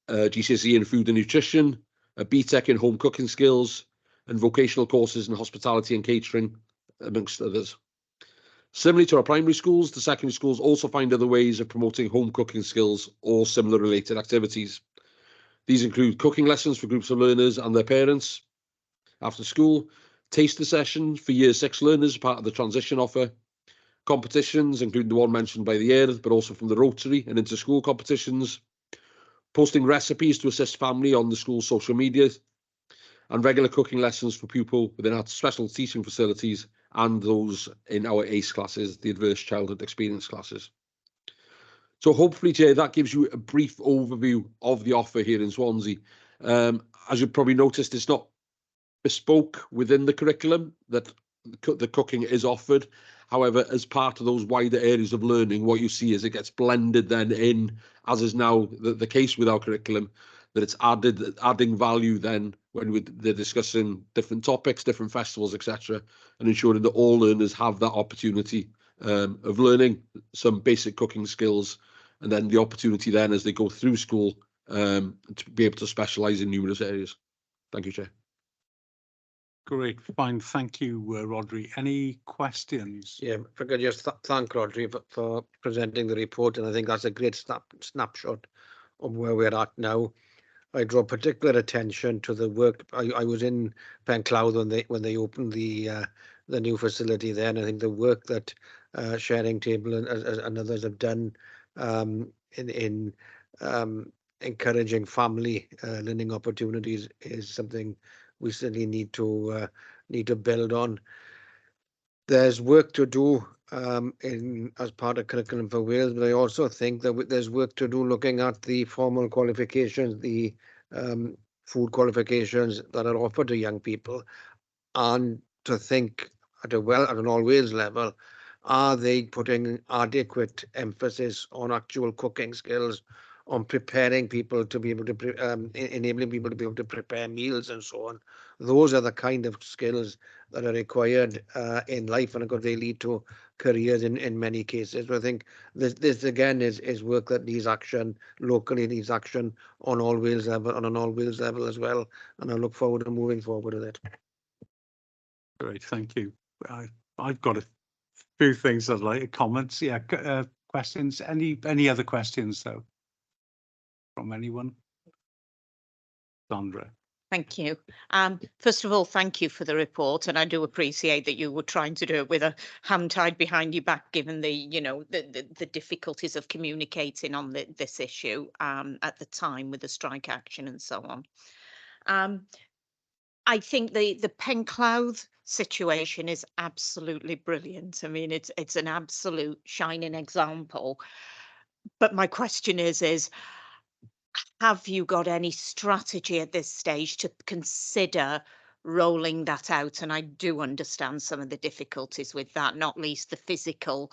GCSE in food and nutrition, a BTEC in home cooking skills, and vocational courses in hospitality and catering, amongst others. Similarly to our primary schools, the secondary schools also find other ways of promoting home cooking skills or similar related activities. These include cooking lessons for groups of learners and their parents after school, taster sessions for year 6 learners as part of the transition offer, competitions, including the one mentioned by the Urdd, but also from the Rotary and inter-school competitions, posting recipes to assist family on the school's social medias, and regular cooking lessons for pupils within our special teaching facilities and those in our ACE classes, the Adverse Childhood Experience classes. So hopefully, Jay, that gives you a brief overview of the offer here in Swansea. As you've probably noticed, it's not bespoke within the curriculum that the cooking is offered. However, as part of those wider areas of learning, what you see is it gets blended then in, as is now the case with our curriculum, that it's adding value then when they're discussing different topics, different festivals, etc., and ensuring that all learners have that opportunity of learning some basic cooking skills, and then the opportunity then as they go through school to be able to specialise in numerous areas. Thank you, Chair. Great, fine. Thank you, Rodri. Any questions? Yeah, if I could just thank Rodri for presenting the report, and I think that's a great snapshot of where we're at now. I draw particular attention to the work. I was in Pencloud when they opened the new facility there, and I think the work that Sharing Table and others have done in encouraging family learning opportunities is something we certainly need to build on. There's work to do as part of Curriculum for Wales, but I also think that there's work to do looking at the formal qualifications, the food qualifications that are offered to young people, and to think at an all Wales level, are they putting adequate emphasis on actual cooking skills, on preparing people to be able to enabling people to be able to prepare meals and so on. Those are the kind of skills that are required in life, and of course they lead to careers in many cases. So I think this again is work that needs action locally, needs action on all Wales level, on an all Wales level as well, and I look forward to moving forward with it. Great, thank you. I've got a few things I'd like comments. Yeah, questions. Any other questions though from anyone? Sandra. Thank you. First of all, thank you for the report, and I do appreciate that you were trying to do it with a hand tied behind your back, given the difficulties of communicating on this issue at the time with the strike action and so on. I think the Pencloud situation is absolutely brilliant. I mean, it's an absolute shining example. But my question is have you got any strategy at this stage to consider rolling that out? And I do understand some of the difficulties with that, not least the physical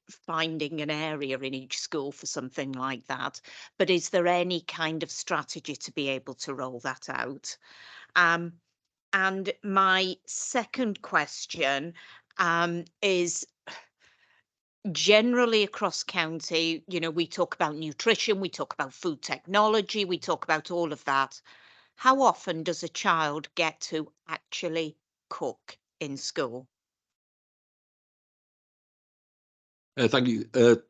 finding an area in each school for something like that. But is there any kind of strategy to be able to roll that out? And my second question is generally across county, we talk about nutrition, we talk about food technology, we talk about all of that. How often does a child get to actually cook in school? Thank you.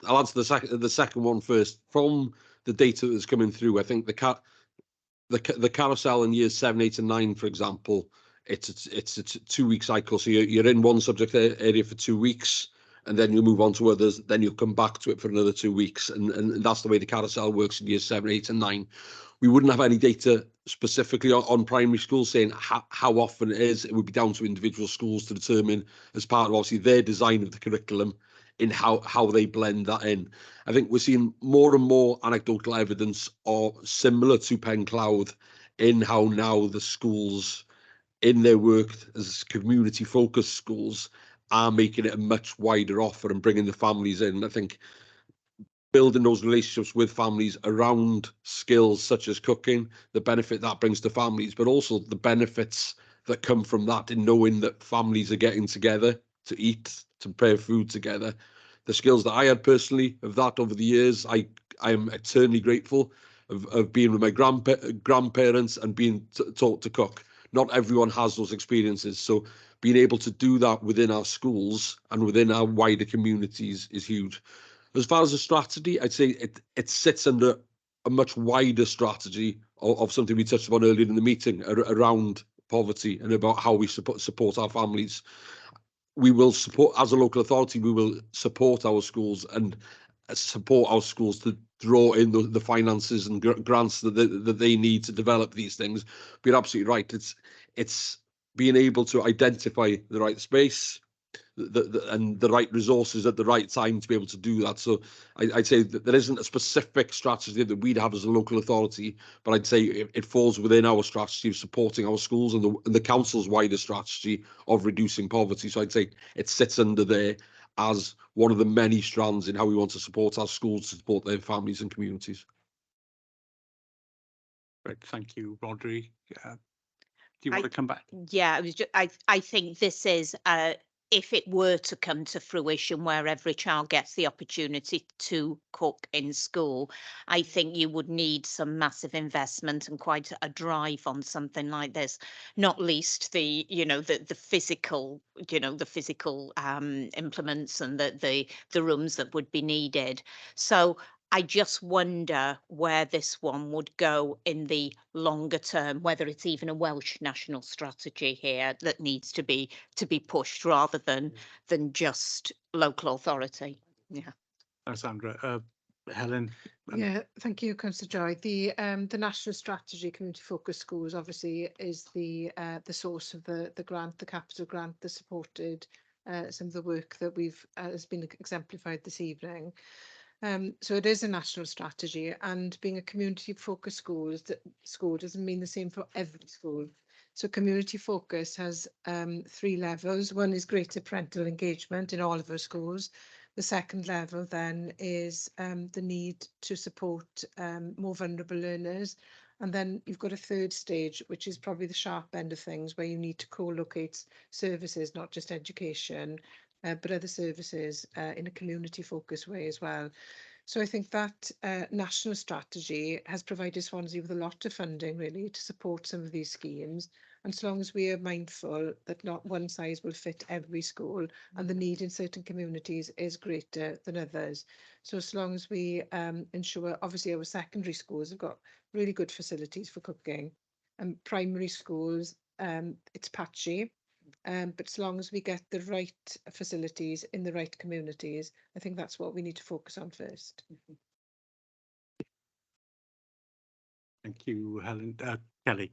I'll answer the second one first. From the data that's coming through, I think the carousel in years 7, 8, and 9, for example, it's a 2-week cycle. So you're in one subject area for 2 weeks, and then you move on to others. Then you'll come back to it for another 2 weeks, and that's the way the carousel works in years 7, 8, and 9. We wouldn't have any data specifically on primary schools saying how often it is. It would be down to individual schools to determine, as part of obviously their design of the curriculum, in how they blend that in. I think we're seeing more and more anecdotal evidence of similar to Pencloud in how now the schools in their work as community focused schools are making it a much wider offer and bringing the families in. I think building those relationships with families around skills such as cooking, the benefit that brings to families, but also the benefits that come from that in knowing that families are getting together to eat, to prepare food together. The skills that I had personally of that over the years, I am eternally grateful of being with my grandparents and being taught to cook. Not everyone has those experiences, so being able to do that within our schools and within our wider communities is huge. As far as a strategy, I'd say it sits under a much wider strategy of something we touched upon earlier in the meeting around poverty and about how we support our families. We will support, as a local authority, we will support our schools, and support our schools to draw in the finances and grants that they need to develop these things. But you're absolutely right. It's being able to identify the right space, and the right resources at the right time to be able to do that. So I'd say that there isn't a specific strategy that we'd have as a local authority, but I'd say it falls within our strategy of supporting our schools and the council's wider strategy of reducing poverty. So I'd say it sits under there as one of the many strands in how we want to support our schools, to support their families and communities. Right, thank you, Rodri. Do you want to come back? Yeah, I think this is if it were to come to fruition where every child gets the opportunity to cook in school, I think you would need some massive investment and quite a drive on something like this, not least the physical implements and the rooms that would be needed. So I just wonder where this one would go in the longer term, whether it's even a Welsh national strategy here that needs to be pushed rather than just local authority. Yeah. Sandra, Helen. Yeah, thank you, Councillor Joy. The national strategy, community focused schools, obviously is the source of the grant, the capital grant that supported some of the work that has been exemplified this evening. So it is a national strategy, and being a community focused school doesn't mean the same for every school. So community focus has 3 levels. One is greater parental engagement in all of our schools. The second level then is the need to support more vulnerable learners. And then you've got a third stage, which is probably the sharp end of things, where you need to co-locate services, not just education, but other services in a community focused way as well. So I think that national strategy has provided Swansea with a lot of funding really to support some of these schemes. And so long as we are mindful that not one size will fit every school and the need in certain communities is greater than others. So as long as we ensure, obviously our secondary schools have got really good facilities for cooking, and primary schools, it's patchy. But as long as we get the right facilities in the right communities, I think that's what we need to focus on first. Thank you, Helen. Kelly.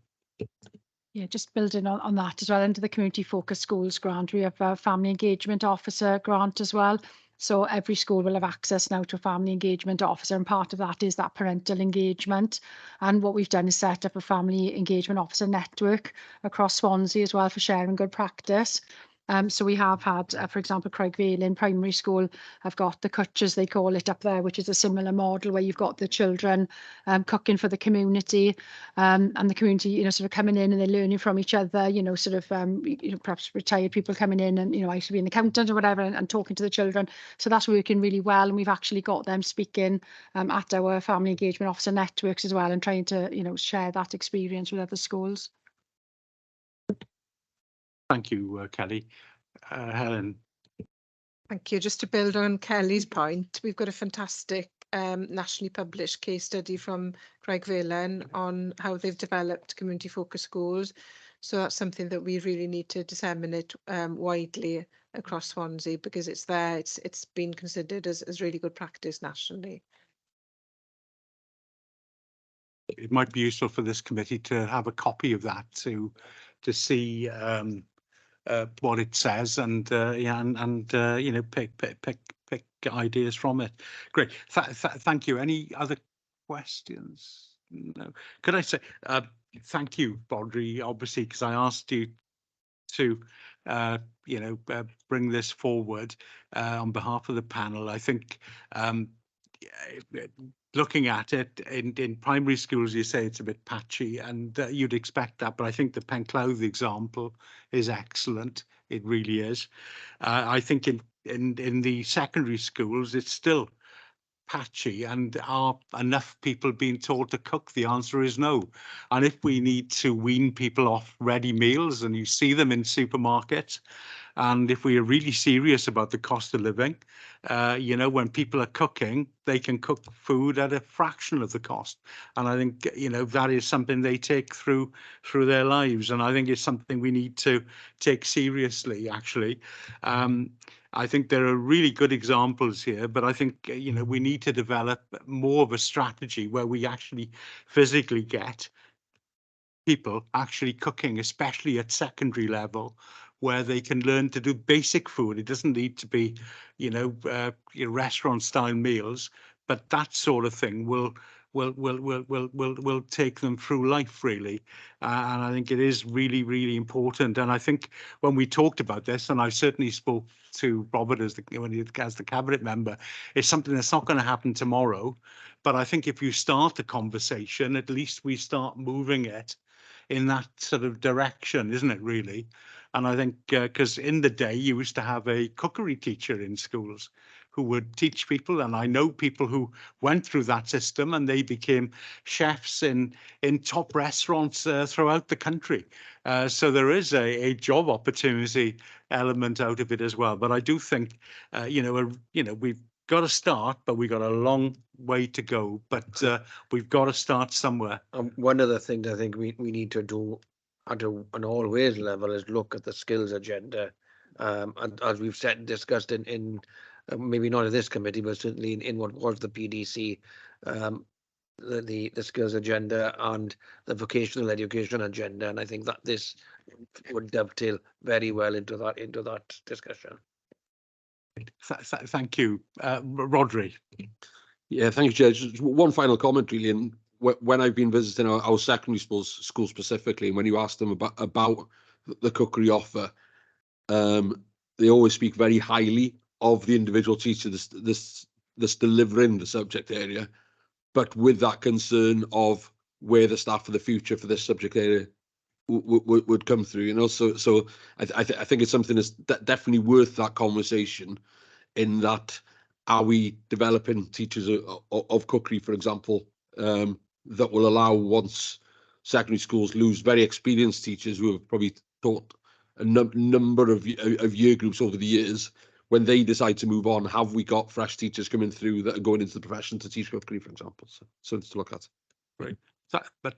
Yeah, just building on that as well, under the community focused schools grant, we have a family engagement officer grant as well. So every school will have access now to a family engagement officer, and part of that is that parental engagement. And what we've done is set up a family engagement officer network across Swansea as well for sharing good practice. So we have had, for example, Craigveilin Primary School have got the Cutchers, they call it, up there, which is a similar model where you've got the children cooking for the community, and the community, sort of coming in and they're learning from each other, sort of, perhaps retired people coming in and, I used to be an accountant or whatever, and talking to the children. So that's working really well. And we've actually got them speaking at our family engagement officer networks as well, and trying to, share that experience with other schools. Thank you, Kelly. Helen. Thank you. Just to build on Kelly's point, we've got a fantastic nationally published case study from Craigveilin on how they've developed community focused schools. So that's something that we really need to disseminate widely across Swansea, because it's there, it's been considered as really good practice nationally. It might be useful for this committee to have a copy of that to see what it says, and pick ideas from it. Great, thank you. Any other questions? No. Could I say thank you, Bodri, obviously, because I asked you to bring this forward on behalf of the panel. I think looking at it in primary schools, you say it's a bit patchy, and you'd expect that, but I think the Penclawdd example is excellent. It really is. I think in the secondary schools, it's still patchy, and are enough people being taught to cook? The answer is no. And if we need to wean people off ready meals, and you see them in supermarkets, and if we are really serious about the cost of living, when people are cooking, they can cook food at a fraction of the cost. And I think, that is something they take through their lives. And I think it's something we need to take seriously, actually. I think there are really good examples here, but I think, you know, we need to develop more of a strategy where we actually physically get people actually cooking, especially at secondary level, where they can learn to do basic food. It doesn't need to be, restaurant style meals, but that sort of thing will take them through life, really. And I think it is really, really important. And I think when we talked about this, and I certainly spoke to Robert as the cabinet member, it's something that's not going to happen tomorrow. But I think if you start the conversation, at least we start moving it in that sort of direction, isn't it, really? And I think because in the day you used to have a cookery teacher in schools who would teach people, and I know people who went through that system and they became chefs in top restaurants throughout the country. So there is a job opportunity element out of it as well. But I do think, we've got to start, but we've got a long way to go. But we've got to start somewhere. One of the things I think we need to do at an always level is look at the skills agenda. And as we've discussed in maybe not in this committee, but certainly in what was the PDC, the skills agenda and the vocational education agenda. And I think that this would dovetail very well into that discussion. Thank you, Rodri. Yeah, thank you, Chair. Just one final comment, really. And when I've been visiting our secondary schools specifically, and when you ask them about the cookery offer, they always speak very highly of the individual teacher that's delivering the subject area, but with that concern of where the staff for the future for this subject area would come through, you know. So I think it's something that's definitely worth that conversation. In that, are we developing teachers of cookery, for example, that will allow, once secondary schools lose very experienced teachers who have probably taught a number of year groups over the years, when they decide to move on, have we got fresh teachers coming through that are going into the profession to teach cookery, for example? So it's to look at. Great. But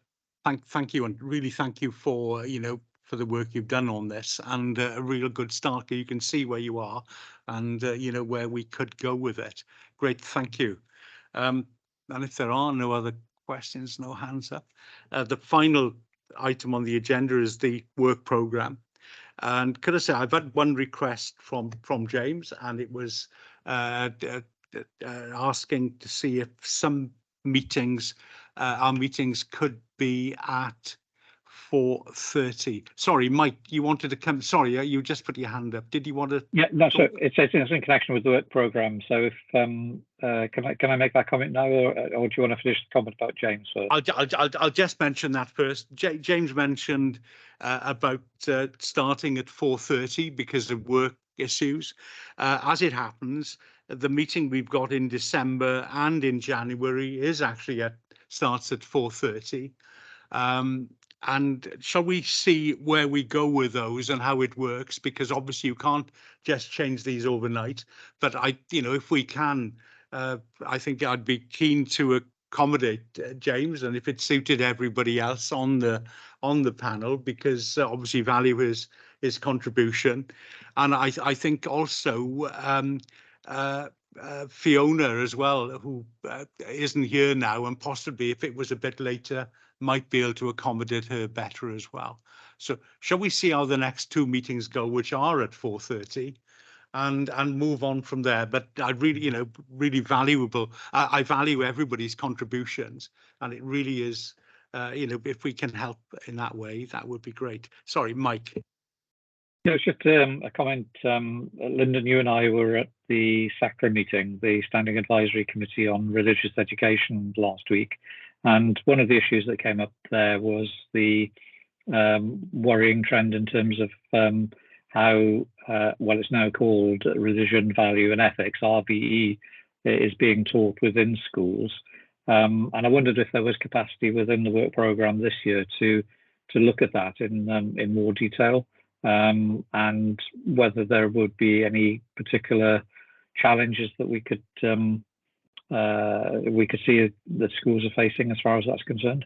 thank you, and really thank you for for the work you've done on this, and a real good start. You can see where you are, and where we could go with it. Great, thank you. And if there are no other questions, no hands up, the final item on the agenda is the work programme. And could I say, I've had one request from James, and it was asking to see if some meetings, our meetings could be at 4:30. Sorry, Mike, you wanted to come. Sorry, you just put your hand up. Did you want to? Yeah, no. So it's in connection with the work programme. So if can I make that comment now, or do you want to finish the comment about James first? I'll just mention that first. James mentioned about starting at 4:30 because of work issues. As it happens, the meeting we've got in December and in January is actually starts at 4:30. And shall we see where we go with those and how it works? Because obviously you can't just change these overnight. But if we can, I think I'd be keen to accommodate James, and if it suited everybody else on the panel, because obviously value his contribution. And I think also Fiona as well, who isn't here now, and possibly if it was a bit later, might be able to accommodate her better as well. So shall we see how the next two meetings go, which are at 4:30, and move on from there? But I really, really valuable. I value everybody's contributions, and it really is, if we can help in that way, that would be great. Sorry, Mike. Yeah, it's just a comment. Lyndon, you and I were at the SACRA meeting, the Standing Advisory Committee on Religious Education, last week. And one of the issues that came up there was the worrying trend in terms of how, it's now called religion, value and ethics, RVE, is being taught within schools. And I wondered if there was capacity within the work programme this year to look at that in more detail. And whether there would be any particular challenges that we could see that schools are facing as far as that's concerned.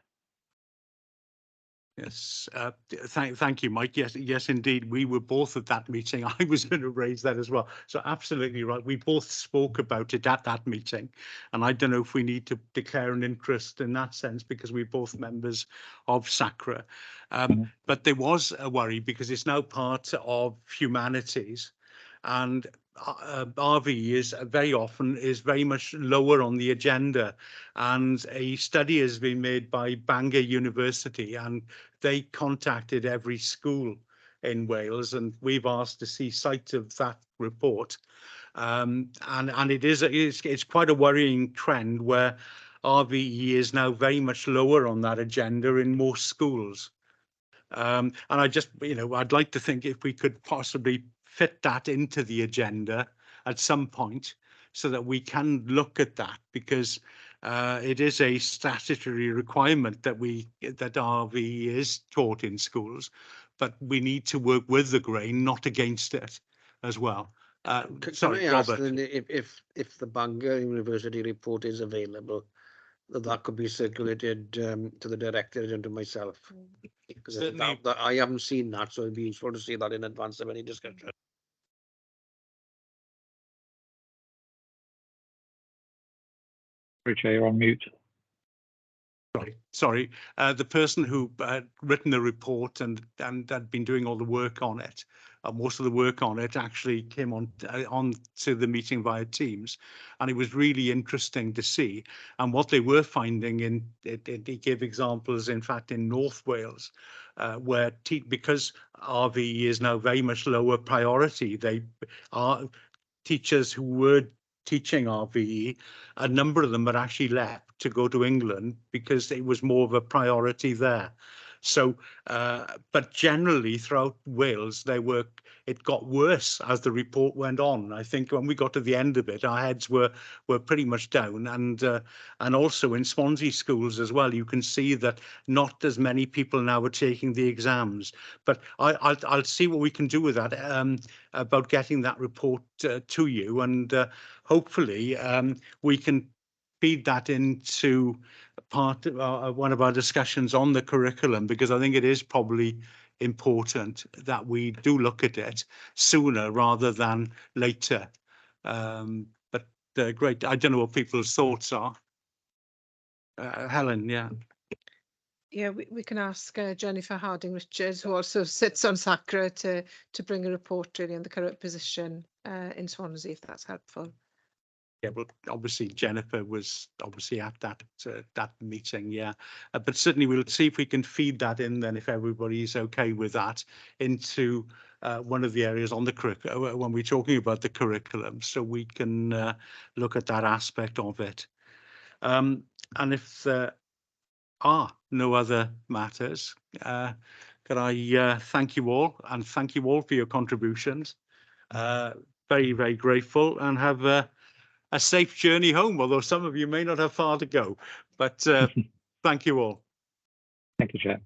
Yes, thank you, Mike. Yes, indeed. We were both at that meeting. I was going to raise that as well. So absolutely right. We both spoke about it at that meeting. And I don't know if we need to declare an interest in that sense because we're both members of SACRA. But there was a worry because it's now part of humanities. And RV is very often is very much lower on the agenda. And a study has been made by Bangor University, and they contacted every school in Wales, and we've asked to see sight of that report. And it's quite a worrying trend where RVE is now very much lower on that agenda in most schools. And I'd like to think if we could possibly fit that into the agenda at some point so that we can look at that, because it is a statutory requirement that RV is taught in schools, but we need to work with the grain, not against it as well. Sorry, Can I ask Robert. then if the Bangor University report is available, that could be circulated to the director and to myself? Because Certainly. I haven't seen that, so it'd be useful to see that in advance of any discussion. Chair, you're on mute. Sorry. The person who had written the report and had been doing all the work on it, most of the work on it actually came on to the meeting via Teams, and it was really interesting to see. And what they were finding they gave examples, in fact, in North Wales, where because RVE is now very much lower priority, they are teachers who were teaching RVE, a number of them had actually left to go to England because it was more of a priority there. So, but generally throughout Wales, it got worse as the report went on. I think when we got to the end of it, our heads were pretty much down, and also in Swansea schools as well, you can see that not as many people now are taking the exams. But I'll see what we can do with that, about getting that report to you, and hopefully we can feed that into part of one of our discussions on the curriculum, because I think it is probably important that we do look at it sooner rather than later. But great. I don't know what people's thoughts are. Helen, yeah. Yeah, we can ask Jennifer Harding-Richards, who also sits on SACRA, to bring a report really on the current position in Swansea, if that's helpful. Yeah, well, obviously Jennifer was obviously at that meeting, yeah. But certainly we'll see if we can feed that in then, if everybody's okay with that, into one of the areas on the curriculum when we're talking about the curriculum, so we can look at that aspect of it. And if there are no other matters, can I thank you all, and thank you all for your contributions. Very, very grateful, and have a safe journey home, although some of you may not have far to go. But thank you all. Thank you, Chair.